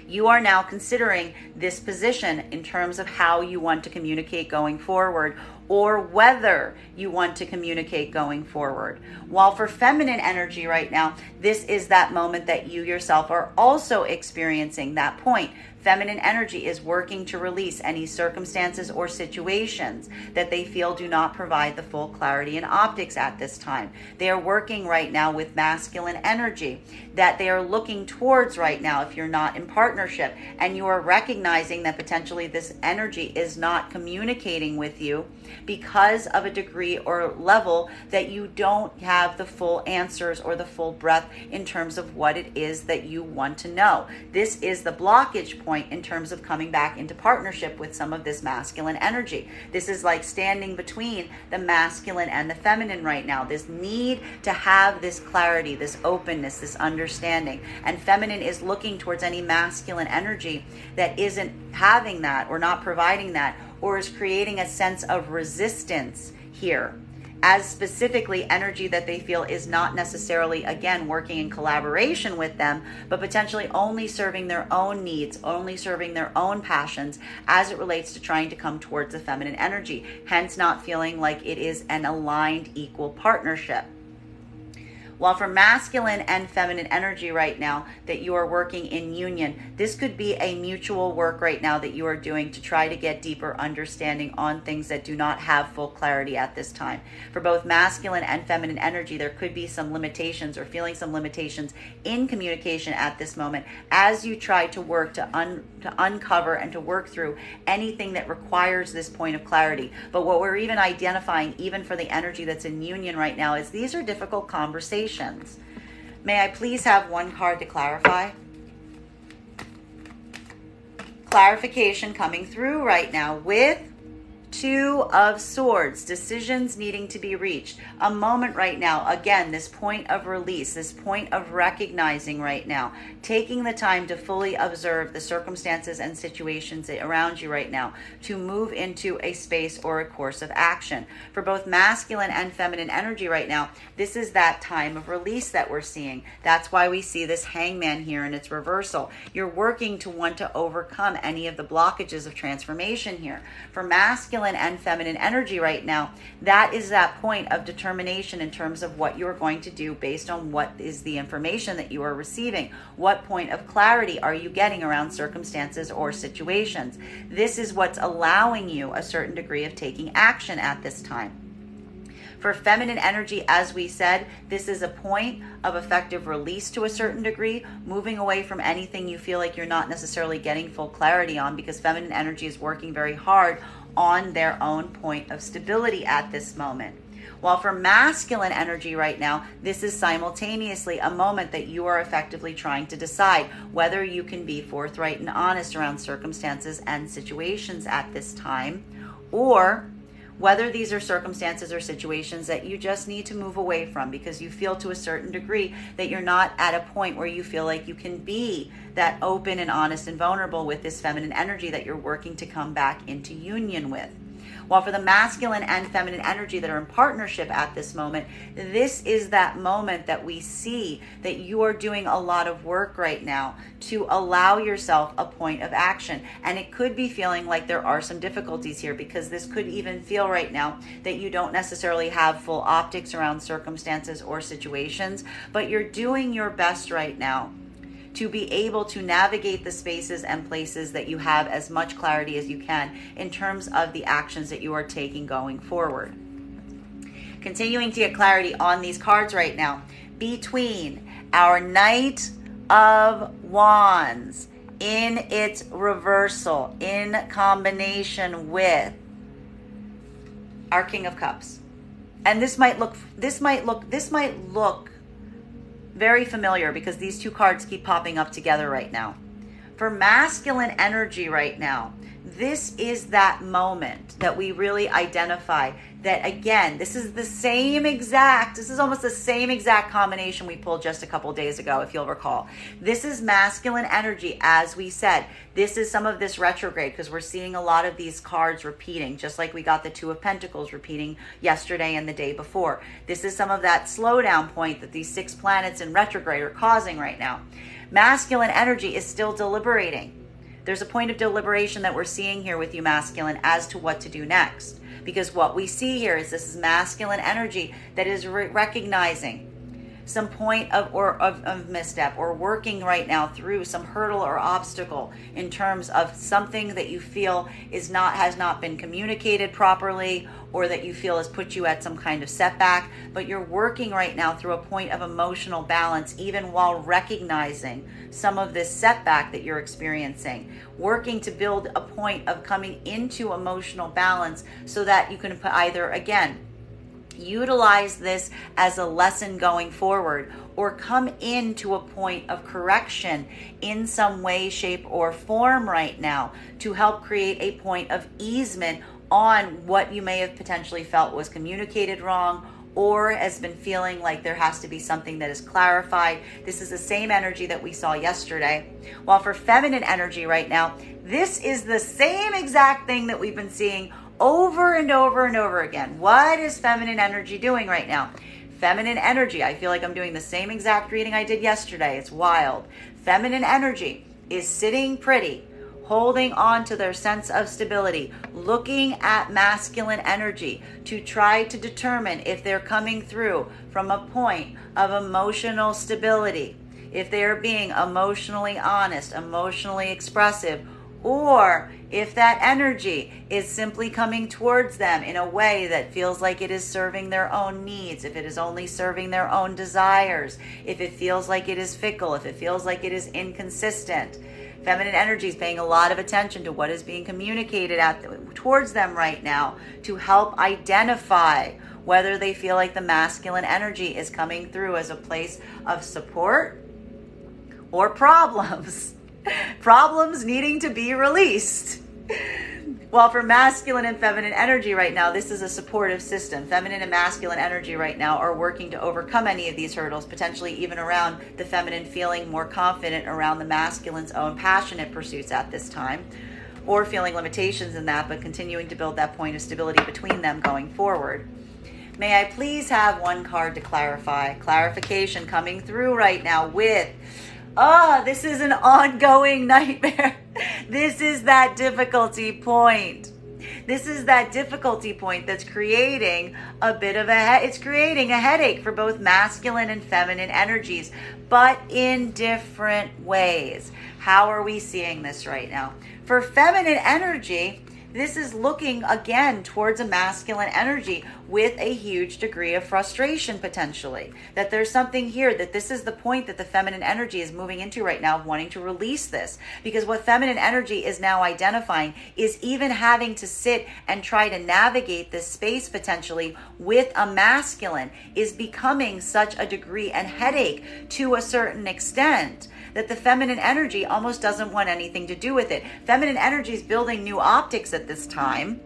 You are now considering this position in terms of how you want to communicate going forward, or whether you want to communicate going forward. While for feminine energy right now, this is that moment that you yourself are also experiencing that point. Feminine energy is working to release any circumstances or situations that they feel do not provide the full clarity and optics at this time. They are working right now with masculine energy that they are looking towards right now if you're not in partnership, and you are recognizing that potentially this energy is not communicating with you because of a degree or level that you don't have the full answers or the full breadth in terms of what it is that you want to know. This is the blockage point in terms of coming back into partnership with some of this masculine energy. This is like standing between the masculine and the feminine right now. This need to have this clarity, this openness, this understanding. And feminine is looking towards any masculine energy that isn't having that or not providing that, or is creating a sense of resistance here, as specifically energy that they feel is not necessarily, again, working in collaboration with them, but potentially only serving their own needs, only serving their own passions as it relates to trying to come towards the feminine energy, hence not feeling like it is an aligned, equal partnership. While for masculine and feminine energy right now that you are working in union, this could be a mutual work right now that you are doing to try to get deeper understanding on things that do not have full clarity at this time. For both masculine and feminine energy, there could be some limitations or feeling some limitations in communication at this moment as you try to work to uncover and to work through anything that requires this point of clarity. But what we're even identifying, even for the energy that's in union right now, is these are difficult conversations. May I please have one card to clarify? Clarification coming through right now with Two of Swords, decisions needing to be reached. A moment right now, again, this point of release, this point of recognizing right now, taking the time to fully observe the circumstances and situations around you right now to move into a space or a course of action. For both masculine and feminine energy right now, this is that time of release that we're seeing. That's why we see this Hangman here in its reversal. You're working to want to overcome any of the blockages of transformation here. For masculine and feminine energy right now, that is that point of determination in terms of what you're going to do based on what is the information that you are receiving. What point of clarity are you getting around circumstances or situations? This is what's allowing you a certain degree of taking action at this time. For feminine energy, as we said, this is a point of effective release to a certain degree, moving away from anything you feel like you're not necessarily getting full clarity on, because feminine energy is working very hard on their own point of stability at this moment. While for masculine energy right now, this is simultaneously a moment that you are effectively trying to decide whether you can be forthright and honest around circumstances and situations at this time, or whether these are circumstances or situations that you just need to move away from because you feel to a certain degree that you're not at a point where you feel like you can be that open and honest and vulnerable with this feminine energy that you're working to come back into union with. While for the masculine and feminine energy that are in partnership at this moment, this is that moment that we see that you are doing a lot of work right now to allow yourself a point of action. And it could be feeling like there are some difficulties here, because this could even feel right now that you don't necessarily have full optics around circumstances or situations, but you're doing your best right now to be able to navigate the spaces and places that you have as much clarity as you can in terms of the actions that you are taking going forward. Continuing to get clarity on these cards right now, between our Knight of Wands in its reversal in combination with our King of Cups. And this might look very familiar because these two cards keep popping up together right now. For masculine energy right now, this is that moment that we really identify that, again, this is almost the same exact combination we pulled just a couple days ago, if you'll recall. This is masculine energy, as we said. This is some of this retrograde, because we're seeing a lot of these cards repeating, just like we got the Two of Pentacles repeating yesterday and the day before. This is some of that slowdown point that these 6 planets in retrograde are causing right now. Masculine energy is still deliberating. There's a point of deliberation that we're seeing here with you, masculine, as to what to do next. Because what we see here is this is masculine energy that is recognizing some point of misstep, or working right now through some hurdle or obstacle in terms of something that you feel has not been communicated properly, or that you feel has put you at some kind of setback, but you're working right now through a point of emotional balance, even while recognizing some of this setback that you're experiencing, working to build a point of coming into emotional balance so that you can either, again, utilize this as a lesson going forward, or come into a point of correction in some way, shape, or form right now to help create a point of easement on what you may have potentially felt was communicated wrong, or has been feeling like there has to be something that is clarified. This is the same energy that we saw yesterday. While for feminine energy right now, this is the same exact thing that we've been seeing over and over and over again. What is feminine energy doing right now? Feminine energy, I feel like I'm doing the same exact reading I did yesterday. It's wild. Feminine energy is sitting pretty, holding on to their sense of stability, looking at masculine energy to try to determine if they're coming through from a point of emotional stability, if they're being emotionally honest, emotionally expressive, or if that energy is simply coming towards them in a way that feels like it is serving their own needs, if it is only serving their own desires, if it feels like it is fickle, if it feels like it is inconsistent. Feminine energy is paying a lot of attention to what is being communicated towards them right now to help identify whether they feel like the masculine energy is coming through as a place of support or problems. Problems needing to be released. Well, for masculine and feminine energy right now, this is a supportive system. Feminine and masculine energy right now are working to overcome any of these hurdles, potentially even around the feminine feeling more confident around the masculine's own passionate pursuits at this time, or feeling limitations in that, but continuing to build that point of stability between them going forward. May I please have one card to clarify? Clarification coming through right now with, this is an ongoing nightmare. This is that difficulty point. This is that difficulty point that's creating a bit of it's creating a headache for both masculine and feminine energies, but in different ways. How are we seeing this right now? For feminine energy, this is looking again towards a masculine energy with a huge degree of frustration potentially. That there's something here, that this is the point that the feminine energy is moving into right now, wanting to release this. Because what feminine energy is now identifying is even having to sit and try to navigate this space potentially with a masculine is becoming such a degree and headache to a certain extent that the feminine energy almost doesn't want anything to do with it. Feminine energy is building new optics at this time.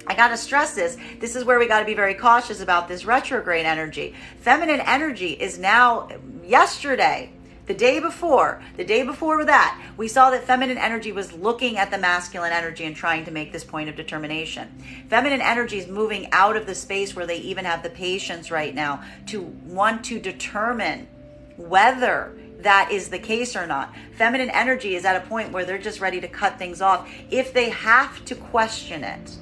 I got to stress this. This is where we got to be very cautious about this retrograde energy. Feminine energy is now, yesterday, the day before that, we saw that feminine energy was looking at the masculine energy and trying to make this point of determination. Feminine energy is moving out of the space where they even have the patience right now to want to determine whether that is the case or not. Feminine energy is at a point where they're just ready to cut things off if they have to question it.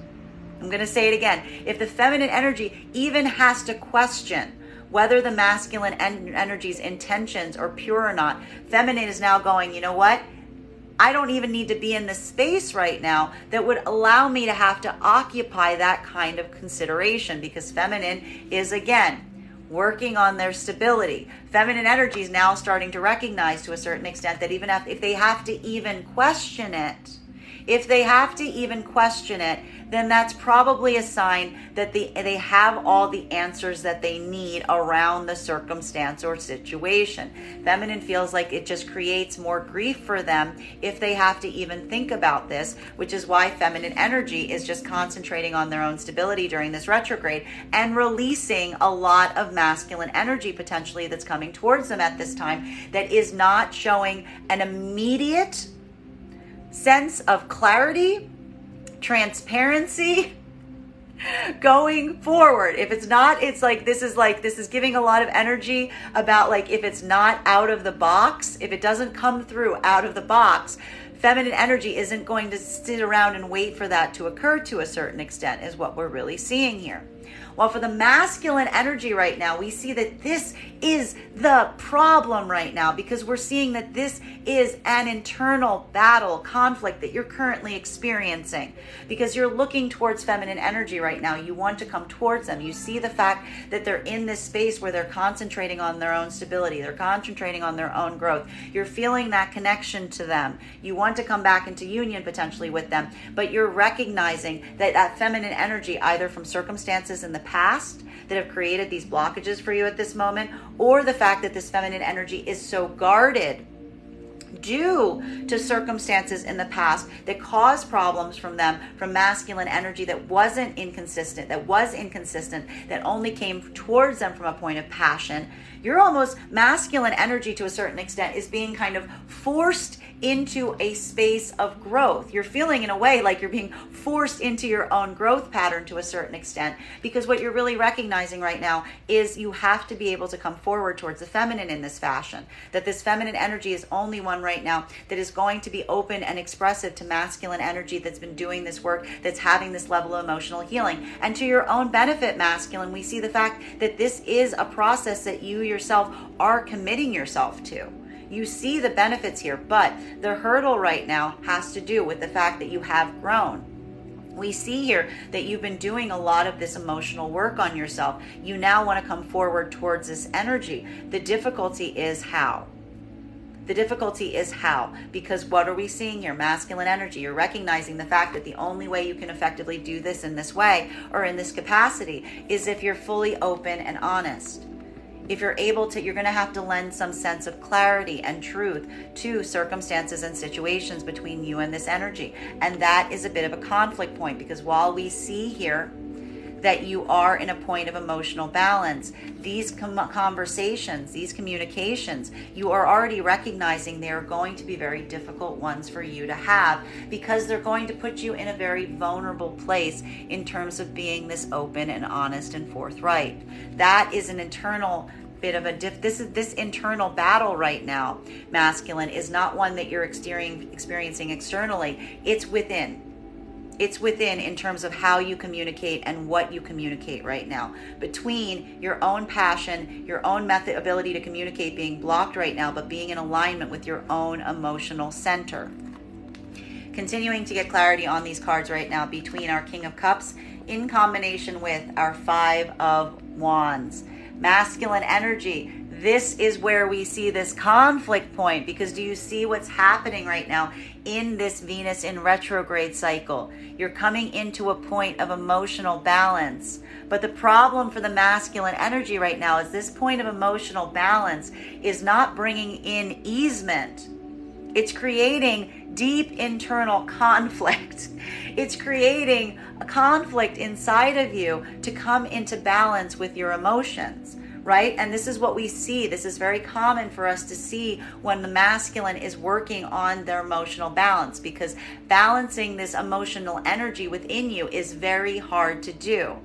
I'm going to say it again. If the feminine energy even has to question whether the masculine energy's intentions are pure or not, feminine is now going, you know what? I don't even need to be in the space right now that would allow me to have to occupy that kind of consideration, because feminine is, again, working on their stability. Feminine energy is now starting to recognize to a certain extent that even if they have to even question it, then that's probably a sign that they have all the answers that they need around the circumstance or situation. Feminine feels like it just creates more grief for them if they have to even think about this, which is why feminine energy is just concentrating on their own stability during this retrograde and releasing a lot of masculine energy potentially that's coming towards them at this time that is not showing an immediate sense of clarity, transparency going forward. If it's not, it's like this is giving a lot of energy about, like, if it's not out of the box, if it doesn't come through out of the box, Feminine energy isn't going to sit around and wait for that to occur to a certain extent, is what we're really seeing here. While for the masculine energy right now, we see that this is the problem right now, because we're seeing that this is an internal battle, conflict that you're currently experiencing, because you're looking towards feminine energy right now. You want to come towards them. You see the fact that they're in this space where they're concentrating on their own stability. They're concentrating on their own growth. You're feeling that connection to them. You want to come back into union potentially with them, but you're recognizing that that feminine energy, either from circumstances in the past that have created these blockages for you at this moment, or the fact that this feminine energy is so guarded due to circumstances in the past that caused problems from them, from masculine energy that wasn't inconsistent, that was inconsistent, that only came towards them from a point of passion. You're almost, masculine energy to a certain extent is being kind of forced into a space of growth. You're feeling in a way like you're being forced into your own growth pattern to a certain extent, because what you're really recognizing right now is you have to be able to come forward towards the feminine in this fashion, that this feminine energy is only one right now that is going to be open and expressive to masculine energy that's been doing this work, that's having this level of emotional healing. And to your own benefit, masculine, we see the fact that this is a process that you yourself are committing yourself to. You see the benefits here, but the hurdle right now has to do with the fact that you have grown. We see here that you've been doing a lot of this emotional work on yourself. You now want to come forward towards this energy. The difficulty is how. The difficulty is how, because what are we seeing here? Masculine energy. You're recognizing the fact that the only way you can effectively do this in this way or in this capacity is if you're fully open and honest. If you're able to, you're going to have to lend some sense of clarity and truth to circumstances and situations between you and this energy. And that is a bit of a conflict point, because while we see here that you are in a point of emotional balance, these conversations, these communications, you are already recognizing they are going to be very difficult ones for you to have, because they're going to put you in a very vulnerable place in terms of being this open and honest and forthright. That is an internal bit of a this internal battle right now, masculine, is not one that you're experiencing externally. It's within. It's within, in terms of how you communicate and what you communicate right now. Between your own passion, your own ability to communicate being blocked right now, but being in alignment with your own emotional center. Continuing to get clarity on these cards right now between our King of Cups in combination with our Five of Wands. Masculine energy. This is where we see this conflict point, because do you see what's happening right now in this Venus in retrograde cycle? You're coming into a point of emotional balance. But the problem for the masculine energy right now is this point of emotional balance is not bringing in easement. It's creating deep internal conflict. It's creating a conflict inside of you to come into balance with your emotions. Right? And this is what we see. This is very common for us to see when the masculine is working on their emotional balance, because balancing this emotional energy within you is very hard to do.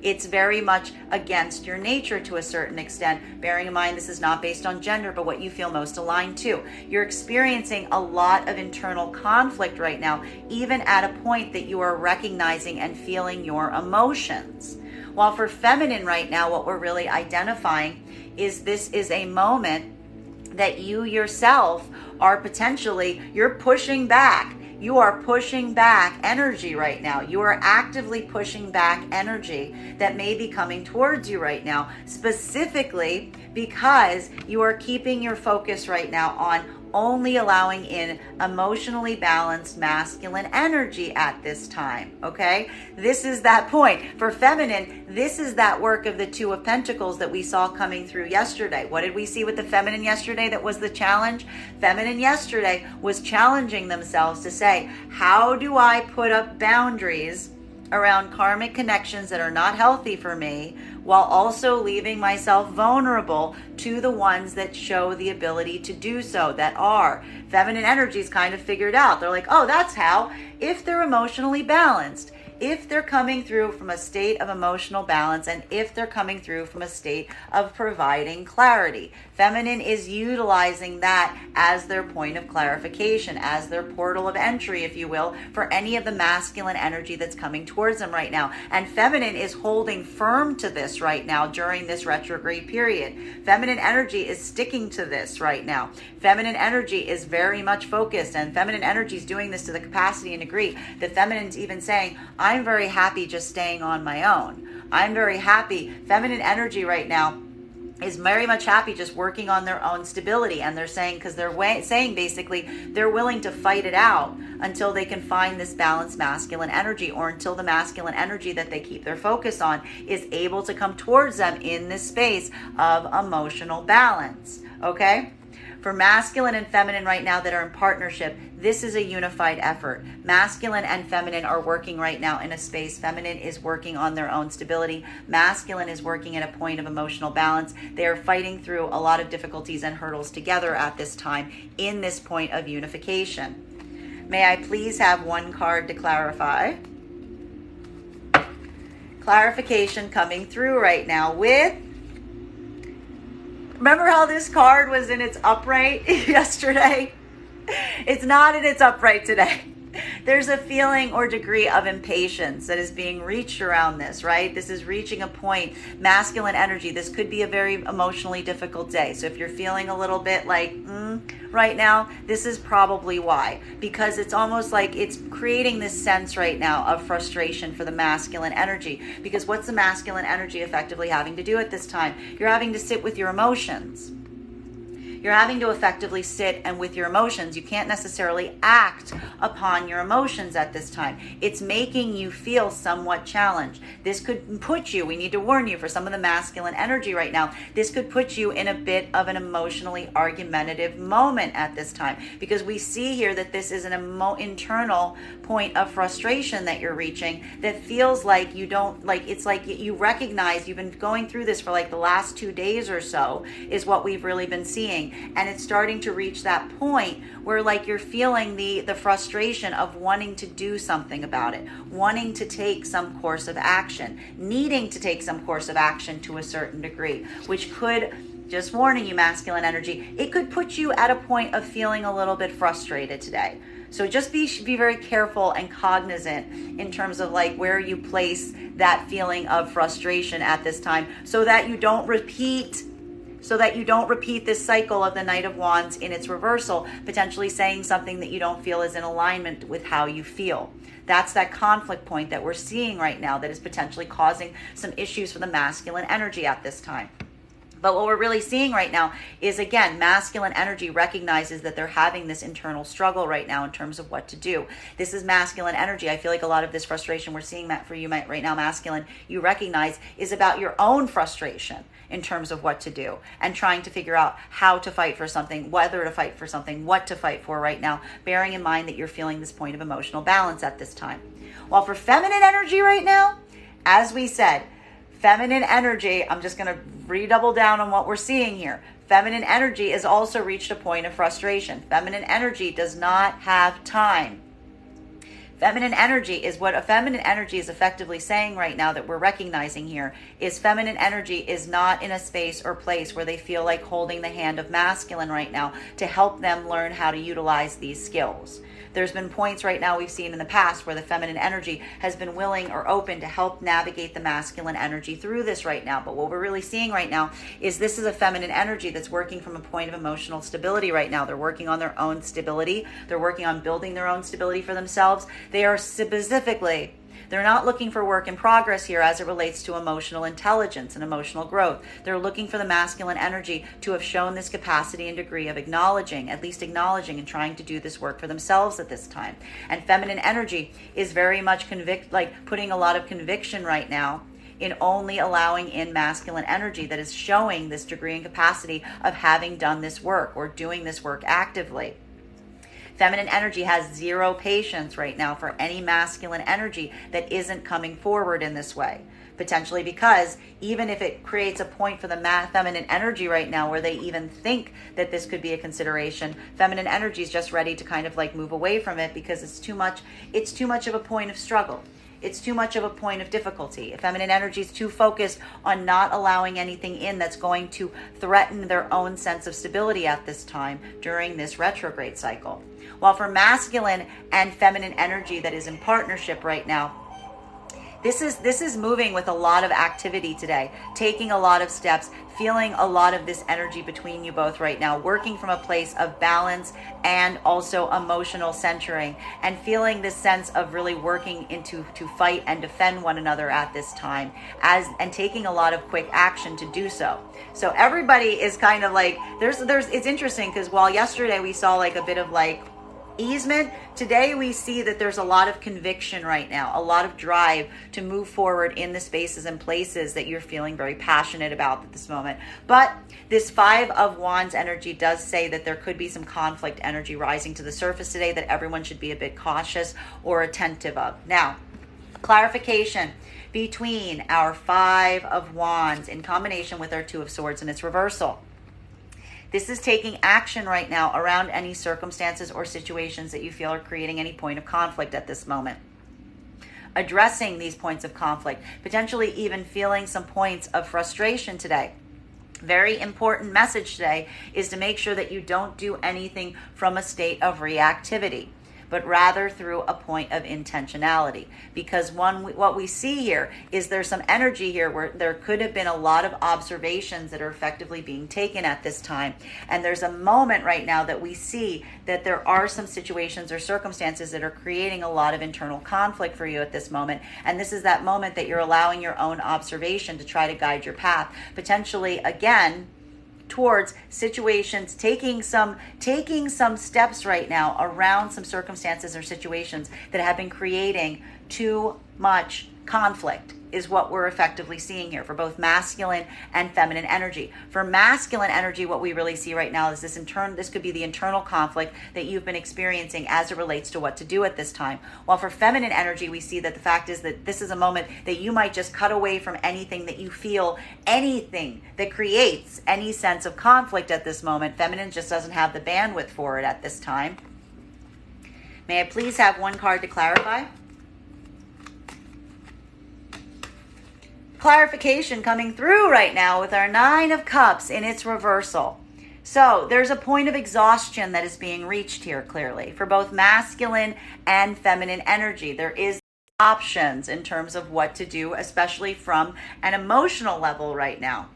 It's very much against your nature to a certain extent, bearing in mind this is not based on gender, but what you feel most aligned to. You're experiencing a lot of internal conflict right now, even at a point that you are recognizing and feeling your emotions. While for feminine right now, what we're really identifying is this is a moment that you yourself are potentially, you're pushing back. You are pushing back energy right now. You are actively pushing back energy that may be coming towards you right now, specifically because you are keeping your focus right now on only allowing in emotionally balanced masculine energy at this time, okay? This is that point. For feminine, this is that work of the Two of Pentacles that we saw coming through yesterday. What did we see with the feminine yesterday that was the challenge? Feminine yesterday was challenging themselves to say, how do I put up boundaries around karmic connections that are not healthy for me, while also leaving myself vulnerable to the ones that show the ability to do so, that are. Feminine energies kind of figured out. They're like, oh, that's how. If they're emotionally balanced, if they're coming through from a state of emotional balance and if they're coming through from a state of providing clarity. Feminine is utilizing that as their point of clarification, as their portal of entry, if you will, for any of the masculine energy that's coming towards them right now. And feminine is holding firm to this right now during this retrograde period. Feminine energy is sticking to this right now. Feminine energy is very much focused, and feminine energy is doing this to the capacity and degree that feminine's even saying, I'm very happy just staying on my own. I'm very happy. Feminine energy right now is very much happy just working on their own stability. And they're saying, because they're saying basically they're willing to fight it out until they can find this balanced masculine energy, or until the masculine energy that they keep their focus on is able to come towards them in this space of emotional balance. Okay? For masculine and feminine right now that are in partnership, this is a unified effort. Masculine and feminine are working right now in a space. Feminine is working on their own stability. Masculine is working at a point of emotional balance. They are fighting through a lot of difficulties and hurdles together at this time in this point of unification. May I please have one card to clarify? Clarification coming through right now with, remember how this card was in its upright yesterday? It's not in its upright today. There's a feeling or degree of impatience that is being reached around this, right? This is reaching a point, masculine energy. This could be a very emotionally difficult day. So if you're feeling a little bit like, right now, this is probably why. Because it's almost like it's creating this sense right now of frustration for the masculine energy. Because what's the masculine energy effectively having to do at this time? You're having to sit with your emotions. You're having to effectively sit and with your emotions. You can't necessarily act upon your emotions at this time. It's making you feel somewhat challenged. This could put you, we need to warn you for some of the masculine energy right now, this could put you in a bit of an emotionally argumentative moment at this time, because we see here that this is an internal point of frustration that you're reaching that feels like you don't, like it's like you recognize you've been going through this for like the last 2 days or so is what we've really been seeing. And it's starting to reach that point where like you're feeling the frustration of wanting to do something about it, wanting to take some course of action, needing to take some course of action to a certain degree, which could, just warning you masculine energy, it could put you at a point of feeling a little bit frustrated today. So just be very careful and cognizant in terms of like where you place that feeling of frustration at this time, so that you don't repeat this cycle of the Knight of Wands in its reversal, potentially saying something that you don't feel is in alignment with how you feel. That's that conflict point that we're seeing right now that is potentially causing some issues for the masculine energy at this time. But what we're really seeing right now is, again, masculine energy recognizes that they're having this internal struggle right now in terms of what to do. This is masculine energy. I feel like a lot of this frustration we're seeing for you right now, masculine, you recognize is about your own frustration in terms of what to do and trying to figure out how to fight for something, whether to fight for something, what to fight for right now, bearing in mind that you're feeling this point of emotional balance at this time. While for feminine energy right now, as we said, feminine energy, I'm just going to redouble down on what we're seeing here. Feminine energy has also reached a point of frustration. Feminine energy does not have time. Feminine energy is what a feminine energy is effectively saying right now that we're recognizing here is feminine energy is not in a space or place where they feel like holding the hand of masculine right now to help them learn how to utilize these skills. There's been points right now we've seen in the past where the feminine energy has been willing or open to help navigate the masculine energy through this right now. But what we're really seeing right now is this is a feminine energy that's working from a point of emotional stability right now. They're working on their own stability. They're working on building their own stability for themselves. They are specifically, they're not looking for work in progress here as it relates to emotional intelligence and emotional growth. They're looking for the masculine energy to have shown this capacity and degree of acknowledging, at least acknowledging and trying to do this work for themselves at this time. And feminine energy is very much putting a lot of conviction right now in only allowing in masculine energy that is showing this degree and capacity of having done this work or doing this work actively. Feminine energy has zero patience right now for any masculine energy that isn't coming forward in this way. Potentially because even if it creates a point for the feminine energy right now where they even think that this could be a consideration, feminine energy is just ready to kind of like move away from it because it's too much of a point of struggle. It's too much of a point of difficulty. Feminine energy is too focused on not allowing anything in that's going to threaten their own sense of stability at this time during this retrograde cycle. While for masculine and feminine energy that is in partnership right now, this is moving with a lot of activity today, taking a lot of steps, feeling a lot of this energy between you both right now, working from a place of balance and also emotional centering, and feeling this sense of really working to fight and defend one another at this time, and taking a lot of quick action to do so. So everybody is kind of like, it's interesting because while yesterday we saw like a bit of like easement, today we see that there's a lot of conviction right now, a lot of drive to move forward in the spaces and places that you're feeling very passionate about at this moment. But this 5 of Wands energy does say that there could be some conflict energy rising to the surface today that everyone should be a bit cautious or attentive of. Now, clarification between our 5 of Wands in combination with our 2 of Swords and its reversal. This is taking action right now around any circumstances or situations that you feel are creating any point of conflict at this moment. Addressing these points of conflict, potentially even feeling some points of frustration today. Very important message today is to make sure that you don't do anything from a state of reactivity, but rather through a point of intentionality. Because what we see here is there's some energy here where there could have been a lot of observations that are effectively being taken at this time. And there's a moment right now that we see that there are some situations or circumstances that are creating a lot of internal conflict for you at this moment. And this is that moment that you're allowing your own observation to try to guide your path. Potentially, again, towards situations, taking some steps right now around some circumstances or situations that have been creating too much conflict is what we're effectively seeing here for both masculine and feminine energy. For masculine energy, what we really see right now is this could be the internal conflict that you've been experiencing as it relates to what to do at this time. While for feminine energy, we see that the fact is that this is a moment that you might just cut away from anything that you feel, anything that creates any sense of conflict at this moment. Feminine just doesn't have the bandwidth for it at this time. May I please have one card to clarify? Clarification coming through right now with our 9 of Cups in its reversal. So there's a point of exhaustion that is being reached here clearly for both masculine and feminine energy. There is options in terms of what to do, especially from an emotional level right now.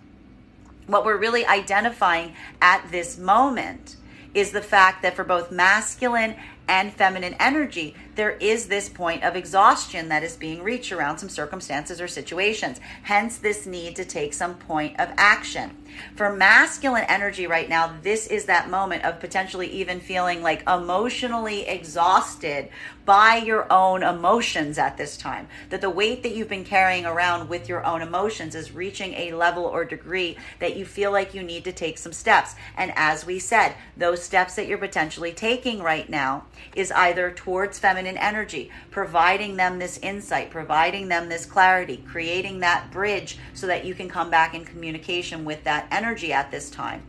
What we're really identifying at this moment is the fact that for both masculine and feminine energy, there is this point of exhaustion that is being reached around some circumstances or situations. Hence this need to take some point of action. For masculine energy right now, this is that moment of potentially even feeling like emotionally exhausted by your own emotions at this time. That the weight that you've been carrying around with your own emotions is reaching a level or degree that you feel like you need to take some steps. And as we said, those steps that you're potentially taking right now is either towards feminine energy, providing them this insight, providing them this clarity, creating that bridge so that you can come back in communication with that energy at this time.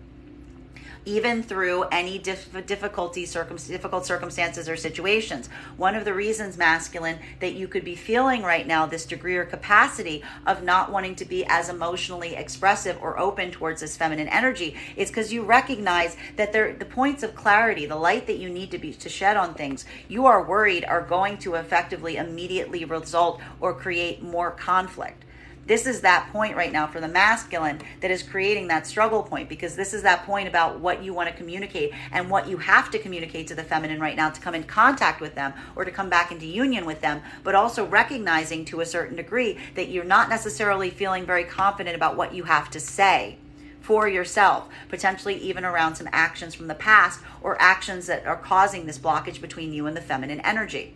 Even through any difficult circumstances or situations. One of the reasons, masculine, that you could be feeling right now this degree or capacity of not wanting to be as emotionally expressive or open towards this feminine energy is because you recognize that the points of clarity, the light that you need to shed on things, you are worried are going to effectively immediately result or create more conflict. This is that point right now for the masculine that is creating that struggle point, because this is that point about what you want to communicate and what you have to communicate to the feminine right now to come in contact with them or to come back into union with them, but also recognizing to a certain degree that you're not necessarily feeling very confident about what you have to say for yourself, potentially even around some actions from the past or actions that are causing this blockage between you and the feminine energy.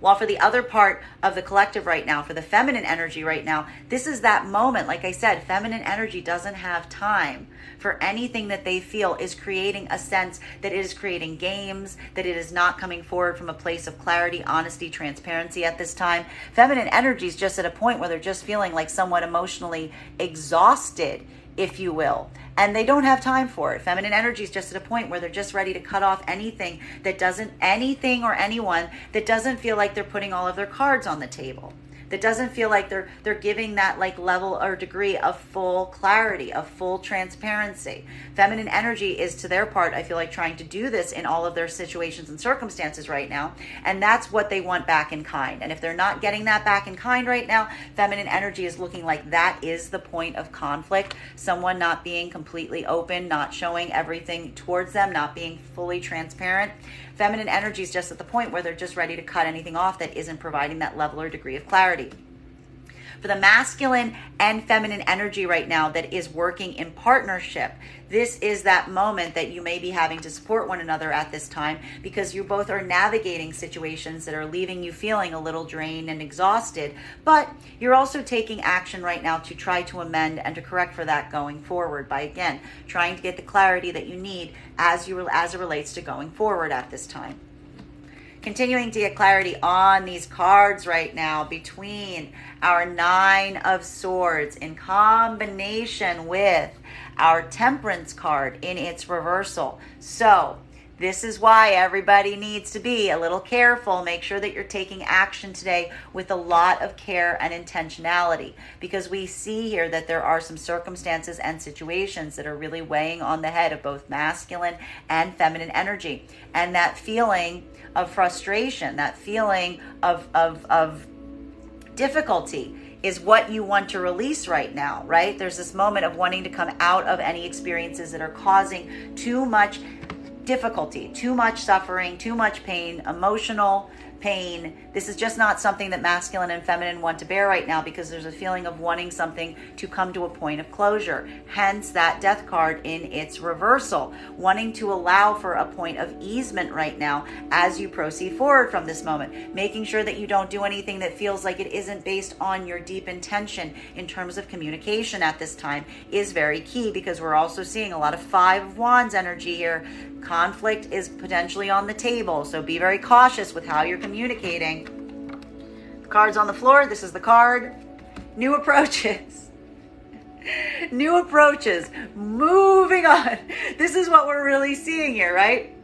While for the other part of the collective right now, for the feminine energy right now, this is that moment. Like I said, feminine energy doesn't have time for anything that they feel is creating a sense that it is creating games, that it is not coming forward from a place of clarity, honesty, transparency at this time. Feminine energy is just at a point where they're just feeling like somewhat emotionally exhausted if you will. And they don't have time for it. Feminine energy is just at a point where they're just ready to cut off anything or anyone that doesn't feel like they're putting all of their cards on the table, that doesn't feel like they're giving that like level or degree of full clarity, of full transparency. Feminine energy is, to their part, I feel like, trying to do this in all of their situations and circumstances right now, and that's what they want back in kind. And if they're not getting that back in kind right now, feminine energy is looking like that is the point of conflict. Someone not being completely open, not showing everything towards them, not being fully transparent. Feminine energy is just at the point where they're just ready to cut anything off that isn't providing that level or degree of clarity. For the masculine and feminine energy right now that is working in partnership, this is that moment that you may be having to support one another at this time, because you both are navigating situations that are leaving you feeling a little drained and exhausted, but you're also taking action right now to try to amend and to correct for that going forward by, again, trying to get the clarity that you need as it relates to going forward at this time. Continuing to get clarity on these cards right now between our Nine of Swords in combination with our Temperance card in its reversal. So this is why everybody needs to be a little careful. Make sure that you're taking action today with a lot of care and intentionality, because we see here that there are some circumstances and situations that are really weighing on the head of both masculine and feminine energy. And that feeling of frustration, that feeling of difficulty is what you want to release right now, right? There's this moment of wanting to come out of any experiences that are causing too much difficulty, too much suffering, too much pain, emotional pain. This is just not something that masculine and feminine want to bear right now, because there's a feeling of wanting something to come to a point of closure. Hence that Death card in its reversal, wanting to allow for a point of easement right now as you proceed forward from this moment, making sure that you don't do anything that feels like it isn't based on your deep intention in terms of communication at this time is very key, because we're also seeing a lot of Five of Wands energy here. Conflict is potentially on the table, so be very cautious with how you're communicating. The card's on the floor. This is the card. New approaches. New approaches. Moving on. This is what we're really seeing here, right?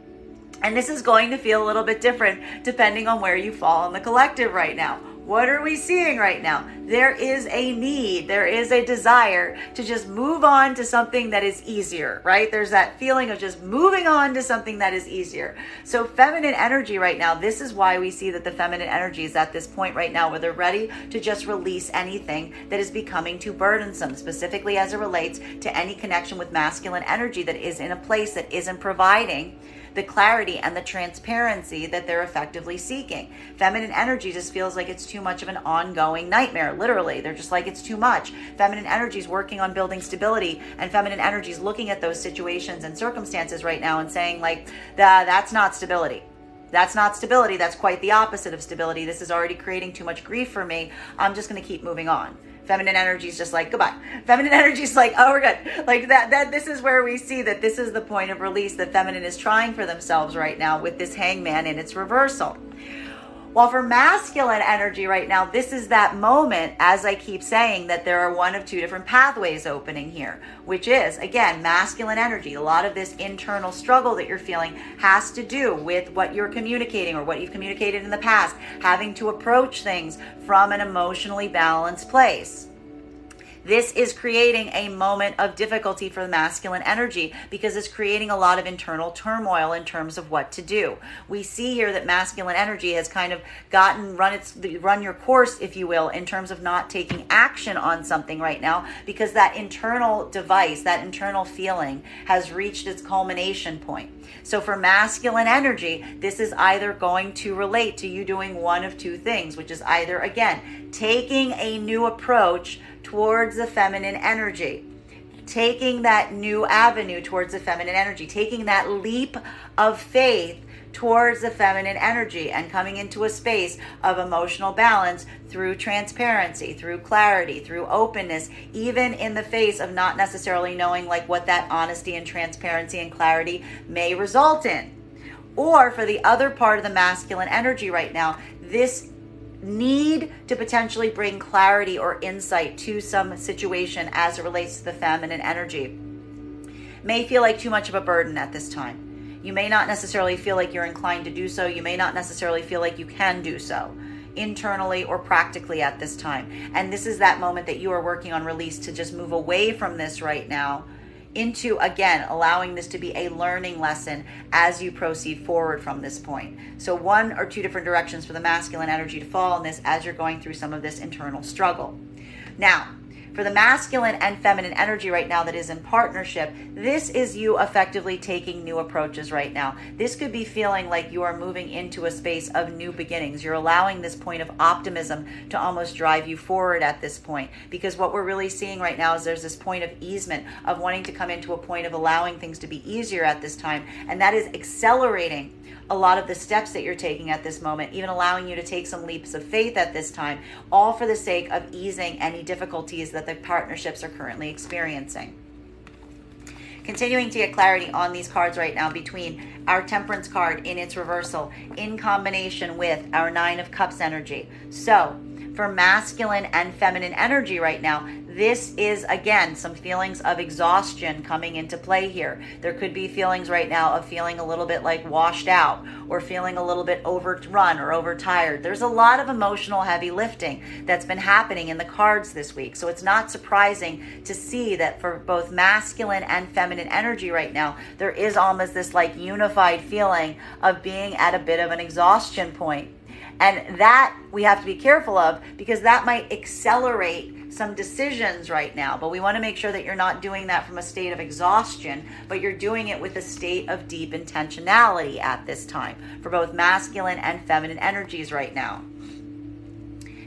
And this is going to feel a little bit different depending on where you fall in the collective right now. What are we seeing right now? There is a need, there is a desire to just move on to something that is easier, right? There's that feeling of just moving on to something that is easier. So feminine energy right now, this is why we see that the feminine energy is at this point right now where they're ready to just release anything that is becoming too burdensome, specifically as it relates to any connection with masculine energy that is in a place that isn't providing the clarity and the transparency that they're effectively seeking. Feminine energy just feels like it's too much of an ongoing nightmare. Literally, they're just like, it's too much. Feminine energy is working on building stability, and feminine energy is looking at those situations and circumstances right now and saying, like, that's not stability. That's not stability. That's quite the opposite of stability. This is already creating too much grief for me. I'm just going to keep moving on. Feminine energy is just like, goodbye. Feminine energy is like, oh, we're good. Like that. This is where we see that this is the point of release that feminine is trying for themselves right now with this Hangman in its reversal. While for masculine energy right now, this is that moment, as I keep saying, that there are one of two different pathways opening here, which is, again, masculine energy. A lot of this internal struggle that you're feeling has to do with what you're communicating or what you've communicated in the past, having to approach things from an emotionally balanced place. This is creating a moment of difficulty for the masculine energy because it's creating a lot of internal turmoil in terms of what to do. We see here that masculine energy has kind of run your course, if you will, in terms of not taking action on something right now, because that internal device, that internal feeling has reached its culmination point. So for masculine energy, this is either going to relate to you doing one of two things, which is either, again, taking a new approach towards the feminine energy, taking that new avenue towards the feminine energy, taking that leap of faith towards the feminine energy and coming into a space of emotional balance through transparency, through clarity, through openness, even in the face of not necessarily knowing like what that honesty and transparency and clarity may result in. Or for the other part of the masculine energy right now, this need to potentially bring clarity or insight to some situation as it relates to the feminine energy may feel like too much of a burden at this time. You may not necessarily feel like you're inclined to do so. You may not necessarily feel like you can do so internally or practically at this time. And this is that moment that you are working on release to just move away from this right now into, again, allowing this to be a learning lesson as you proceed forward from this point. So one or two different directions for the masculine energy to fall in this as you're going through some of this internal struggle. Now, for the masculine and feminine energy right now that is in partnership, this is you effectively taking new approaches right now. This could be feeling like you are moving into a space of new beginnings. You're allowing this point of optimism to almost drive you forward at this point, because what we're really seeing right now is there's this point of easement, of wanting to come into a point of allowing things to be easier at this time, and that is accelerating a lot of the steps that you're taking at this moment, even allowing you to take some leaps of faith at this time, all for the sake of easing any difficulties that the partnerships are currently experiencing. Continuing to get clarity on these cards right now between our Temperance card in its reversal in combination with our Nine of Cups energy. So for masculine and feminine energy right now, this is, again, some feelings of exhaustion coming into play here. There could be feelings right now of feeling a little bit like washed out or feeling a little bit overrun or overtired. There's a lot of emotional heavy lifting that's been happening in the cards this week. So it's not surprising to see that for both masculine and feminine energy right now, there is almost this like unified feeling of being at a bit of an exhaustion point. And that we have to be careful of, because that might accelerate some decisions right now. But we want to make sure that you're not doing that from a state of exhaustion, but you're doing it with a state of deep intentionality at this time for both masculine and feminine energies right now.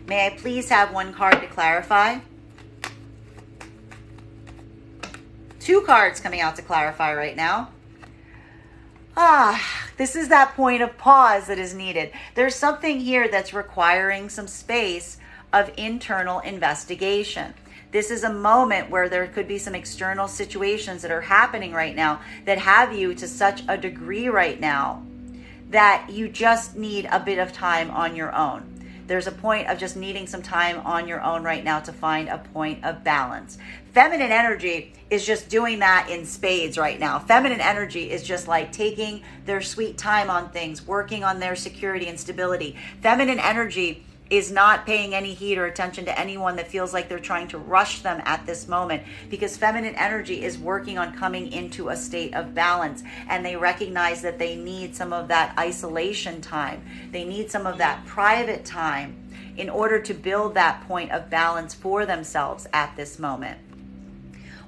May I please have one card to clarify? Two cards coming out to clarify right now. This is that point of pause that is needed. There's something here that's requiring some space of internal investigation. This is a moment where there could be some external situations that are happening right now that have you to such a degree right now that you just need a bit of time on your own. There's a point of just needing some time on your own right now to find a point of balance. Feminine energy is just doing that in spades right now. Feminine energy is just like taking their sweet time on things, working on their security and stability. Feminine energy is not paying any heed or attention to anyone that feels like they're trying to rush them at this moment, because feminine energy is working on coming into a state of balance, and they recognize that they need some of that isolation time. They need some of that private time in order to build that point of balance for themselves at this moment.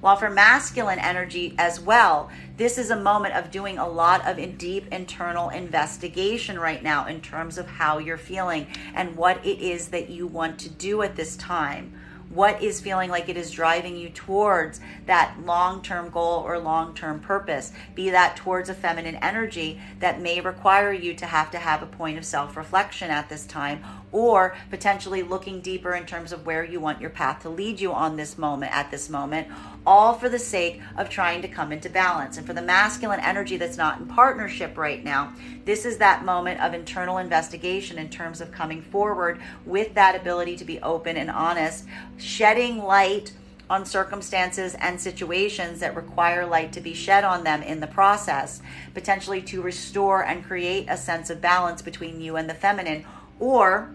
While for masculine energy as well, this is a moment of doing a lot of deep internal investigation right now in terms of how you're feeling and what it is that you want to do at this time. What is feeling like it is driving you towards that long-term goal or long-term purpose? Be that towards a feminine energy that may require you to have a point of self-reflection at this time, or potentially looking deeper in terms of where you want your path to lead you on this moment, at this moment, all for the sake of trying to come into balance. And for the masculine energy that's not in partnership right now, this is that moment of internal investigation in terms of coming forward with that ability to be open and honest, shedding light on circumstances and situations that require light to be shed on them in the process, potentially to restore and create a sense of balance between you and the feminine, or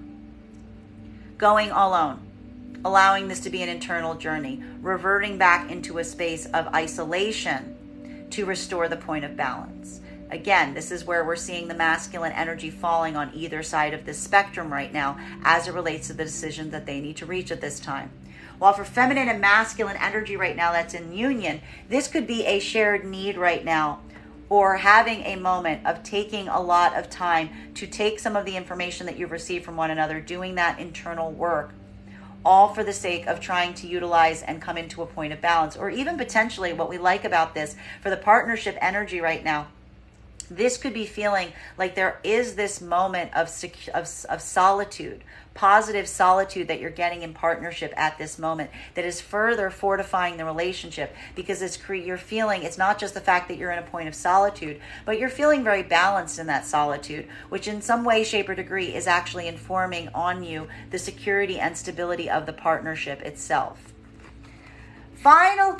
going alone, allowing this to be an internal journey, reverting back into a space of isolation to restore the point of balance. Again, this is where we're seeing the masculine energy falling on either side of this spectrum right now as it relates to the decision that they need to reach at this time. While for feminine and masculine energy right now that's in union, this could be a shared need right now, or having a moment of taking a lot of time to take some of the information that you've received from one another, doing that internal work, all for the sake of trying to utilize and come into a point of balance. Or even potentially what we like about this for the partnership energy right now, This could be feeling like there is this moment of solitude, positive solitude that you're getting in partnership at this moment that is further fortifying the relationship, because you're feeling it's not just the fact that you're in a point of solitude, but you're feeling very balanced in that solitude, which in some way, shape, or degree is actually informing on you the security and stability of the partnership itself. Final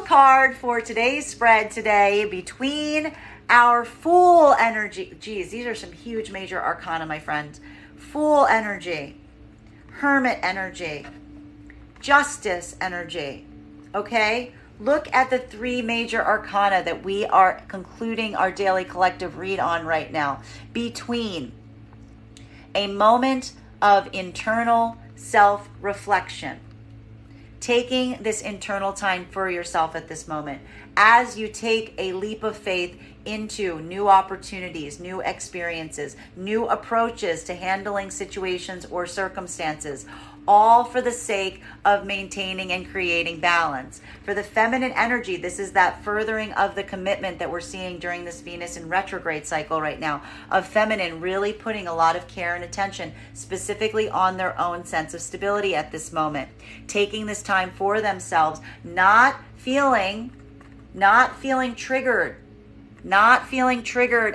card for today's spread today, between our Fool energy. Geez, these are some huge major arcana, my friend. Fool energy, Hermit energy, Justice energy. Okay? Look at the three major arcana that we are concluding our daily collective read on right now. Between a moment of internal self-reflection, taking this internal time for yourself at this moment, as you take a leap of faith into new opportunities, new experiences, new approaches to handling situations or circumstances, all for the sake of maintaining and creating balance. For the feminine energy, this is that furthering of the commitment that we're seeing during this Venus in retrograde cycle right now, of feminine really putting a lot of care and attention specifically on their own sense of stability at this moment, taking this time for themselves, not feeling triggered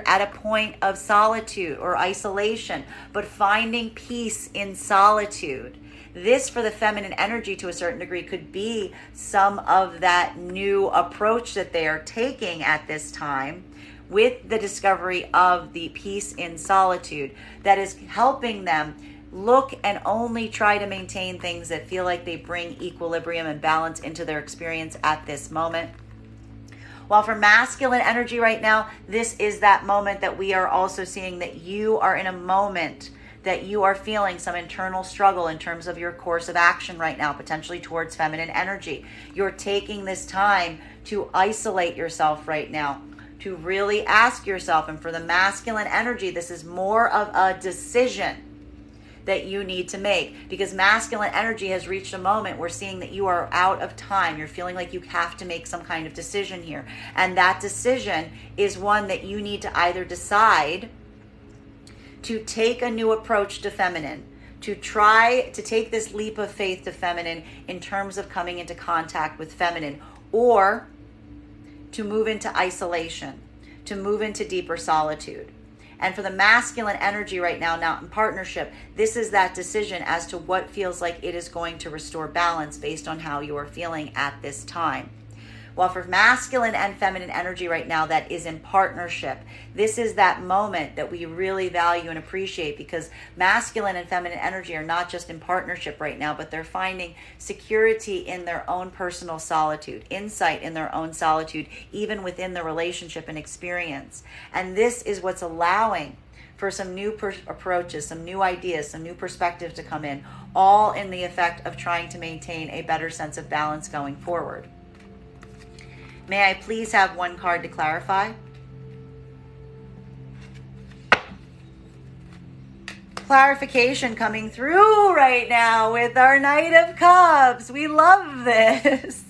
at a point of solitude or isolation, but finding peace in solitude. This, for the feminine energy, to a certain degree, could be some of that new approach that they are taking at this time, with the discovery of the peace in solitude that is helping them look and only try to maintain things that feel like they bring equilibrium and balance into their experience at this moment. While for masculine energy right now, this is that moment that we are also seeing that you are in a moment that you are feeling some internal struggle in terms of your course of action right now, potentially towards feminine energy. You're taking this time to isolate yourself right now, to really ask yourself. And for the masculine energy, this is more of a decision that you need to make, because masculine energy has reached a moment where seeing that you are out of time. You're feeling like you have to make some kind of decision here. And that decision is one that you need to either decide to take a new approach to feminine, to try to take this leap of faith to feminine in terms of coming into contact with feminine, or to move into isolation, to move into deeper solitude. And for the masculine energy right now, not in partnership, this is that decision as to what feels like it is going to restore balance based on how you are feeling at this time. While for masculine and feminine energy right now that is in partnership, this is that moment that we really value and appreciate, because masculine and feminine energy are not just in partnership right now, but they're finding security in their own personal solitude, insight in their own solitude, even within the relationship and experience. And this is what's allowing for some new approaches, some new ideas, some new perspectives to come in, all in the effect of trying to maintain a better sense of balance going forward. May I please have one card to clarify? Clarification coming through right now with our Knight of Cups. We love this.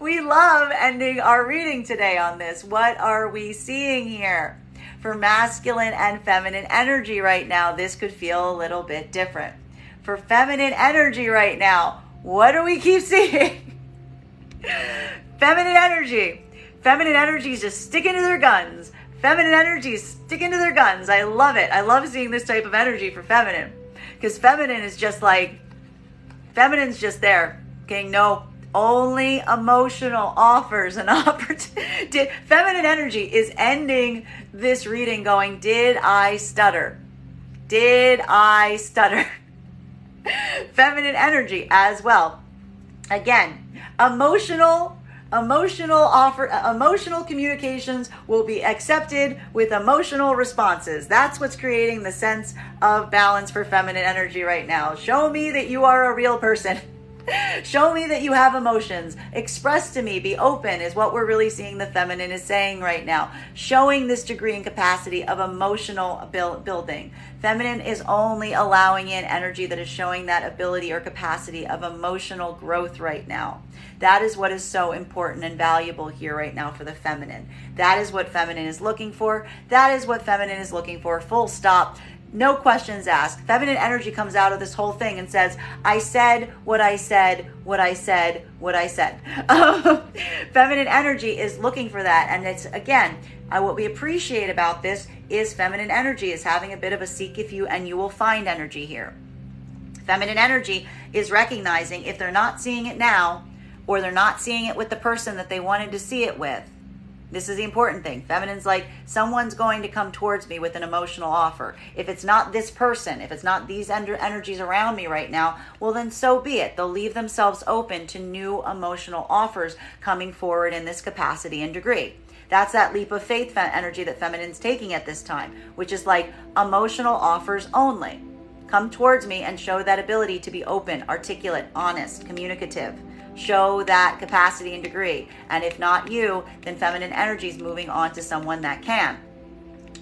We love ending our reading today on this. What are we seeing here? For masculine and feminine energy right now, this could feel a little bit different. For feminine energy right now, what do we keep seeing? Feminine energy is just sticking to their guns. Feminine energy is sticking to their guns. I love it. I love seeing this type of energy for feminine, because feminine is just like, feminine's just there. Okay, no, only emotional offers and opportunity. Feminine energy is ending this reading going, did I stutter? Did I stutter? Feminine energy as well. Again, emotional communications will be accepted with emotional responses. That's what's creating the sense of balance for feminine energy right now. Show me that you are a real person. Show me that you have emotions. Express to me, be open, is what we're really seeing the feminine is saying right now. Showing this degree and capacity of emotional building. Feminine is only allowing in energy that is showing that ability or capacity of emotional growth right now. That is what is so important and valuable here right now for the feminine. That is what feminine is looking for. That is what feminine is looking for. Full stop. No questions asked. Feminine energy comes out of this whole thing and says, I said what I said, what I said, what I said. Feminine energy is looking for that. And it's, again, what we appreciate about this is feminine energy is having a bit of a seek if you, and you will find energy here. Feminine energy is recognizing if they're not seeing it now, or they're not seeing it with the person that they wanted to see it with. This is the important thing. Feminine's like, someone's going to come towards me with an emotional offer. If it's not this person, if it's not these energies around me right now, well, then so be it. They'll leave themselves open to new emotional offers coming forward in this capacity and degree. That's that leap of faith energy that feminine's taking at this time, which is like emotional offers only. Come towards me and show that ability to be open, articulate, honest, communicative. Show that capacity and degree. And if not you, then feminine energy is moving on to someone that can.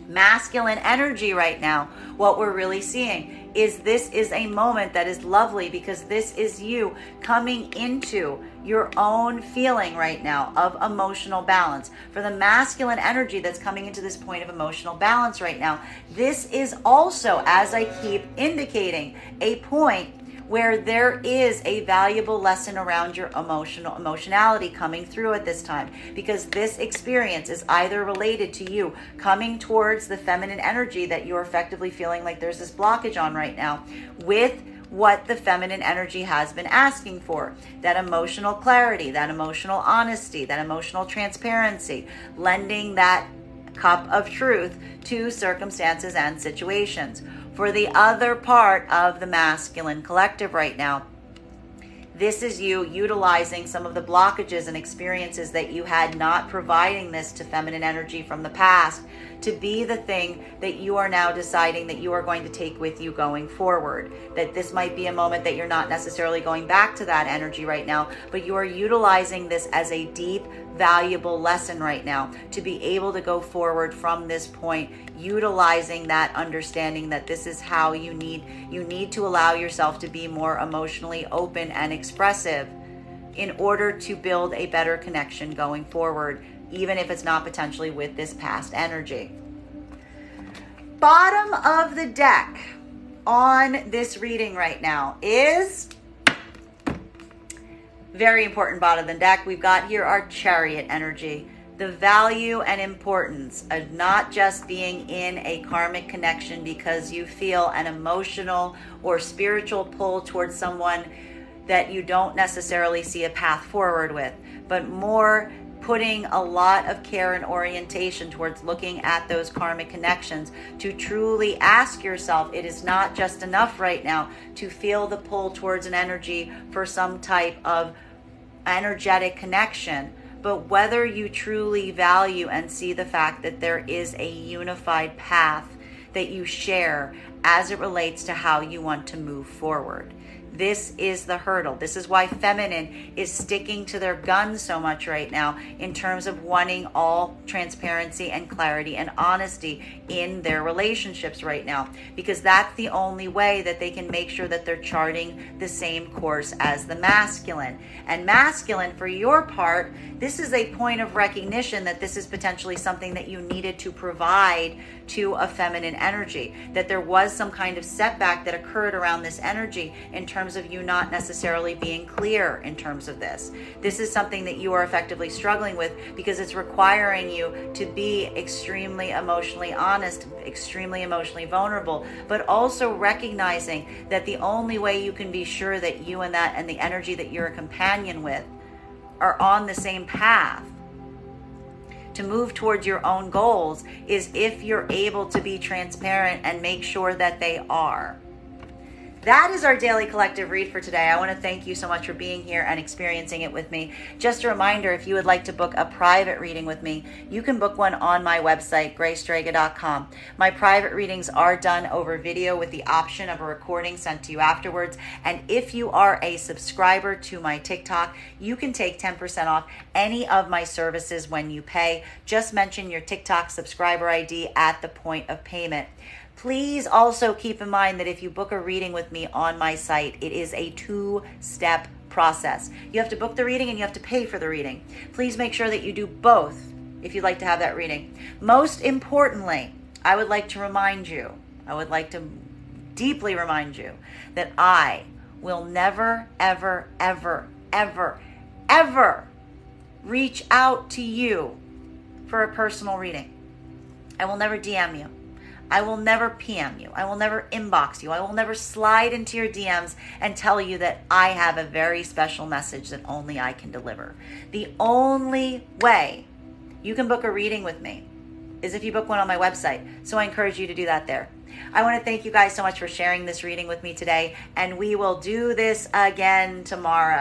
Masculine energy right now, what we're really seeing is this is a moment that is lovely because this is you coming into your own feeling right now of emotional balance. For the masculine energy that's coming into this point of emotional balance right now, this is also, as I keep indicating, a point where there is a valuable lesson around your emotionality coming through at this time, because this experience is either related to you coming towards the feminine energy that you're effectively feeling like there's this blockage on right now with what the feminine energy has been asking for, that emotional clarity, that emotional honesty, that emotional transparency, lending that cup of truth to circumstances and situations. For the other part of the masculine collective right now, this is you utilizing some of the blockages and experiences that you had not providing this to feminine energy from the past to be the thing that you are now deciding that you are going to take with you going forward. That this might be a moment that you're not necessarily going back to that energy right now, but you are utilizing this as a deep, valuable lesson right now to be able to go forward from this point, utilizing that understanding that this is how you need to allow yourself to be more emotionally open and expressive in order to build a better connection going forward, even if it's not potentially with this past energy. Bottom of the deck on this reading right now is very important. Bottom of the deck, we've got here our Chariot energy, the value and importance of not just being in a karmic connection because you feel an emotional or spiritual pull towards someone that you don't necessarily see a path forward with, but more putting a lot of care and orientation towards looking at those karmic connections to truly ask yourself, it is not just enough right now to feel the pull towards an energy for some type of energetic connection, but whether you truly value and see the fact that there is a unified path that you share as it relates to how you want to move forward. This is the hurdle. This is why feminine is sticking to their guns so much right now in terms of wanting all transparency and clarity and honesty in their relationships right now, because that's the only way that they can make sure that they're charting the same course as the masculine. And masculine, for your part, this is a point of recognition that this is potentially something that you needed to provide to a feminine energy, that there was some kind of setback that occurred around this energy in terms of you not necessarily being clear in terms of this. This is something that you are effectively struggling with because it's requiring you to be extremely emotionally honest, extremely emotionally vulnerable, but also recognizing that the only way you can be sure that you and the energy that you're a companion with are on the same path to move towards your own goals is if you're able to be transparent and make sure that they are. That is our daily collective read for today. I want to thank you so much for being here and experiencing it with me. Just a reminder, if you would like to book a private reading with me, you can book one on my website, graystrega.com. My private readings are done over video with the option of a recording sent to you afterwards. And if you are a subscriber to my TikTok, you can take 10% off any of my services when you pay. Just mention your TikTok subscriber ID at the point of payment. Please also keep in mind that if you book a reading with me on my site, it is a 2-step process. You have to book the reading and you have to pay for the reading. Please make sure that you do both if you'd like to have that reading. Most importantly, I would like to deeply remind you that I will never, ever, ever, ever, ever reach out to you for a personal reading. I will never DM you. I will never PM you. I will never inbox you. I will never slide into your DMs and tell you that I have a very special message that only I can deliver. The only way you can book a reading with me is if you book one on my website. So I encourage you to do that there. I want to thank you guys so much for sharing this reading with me today, and we will do this again tomorrow.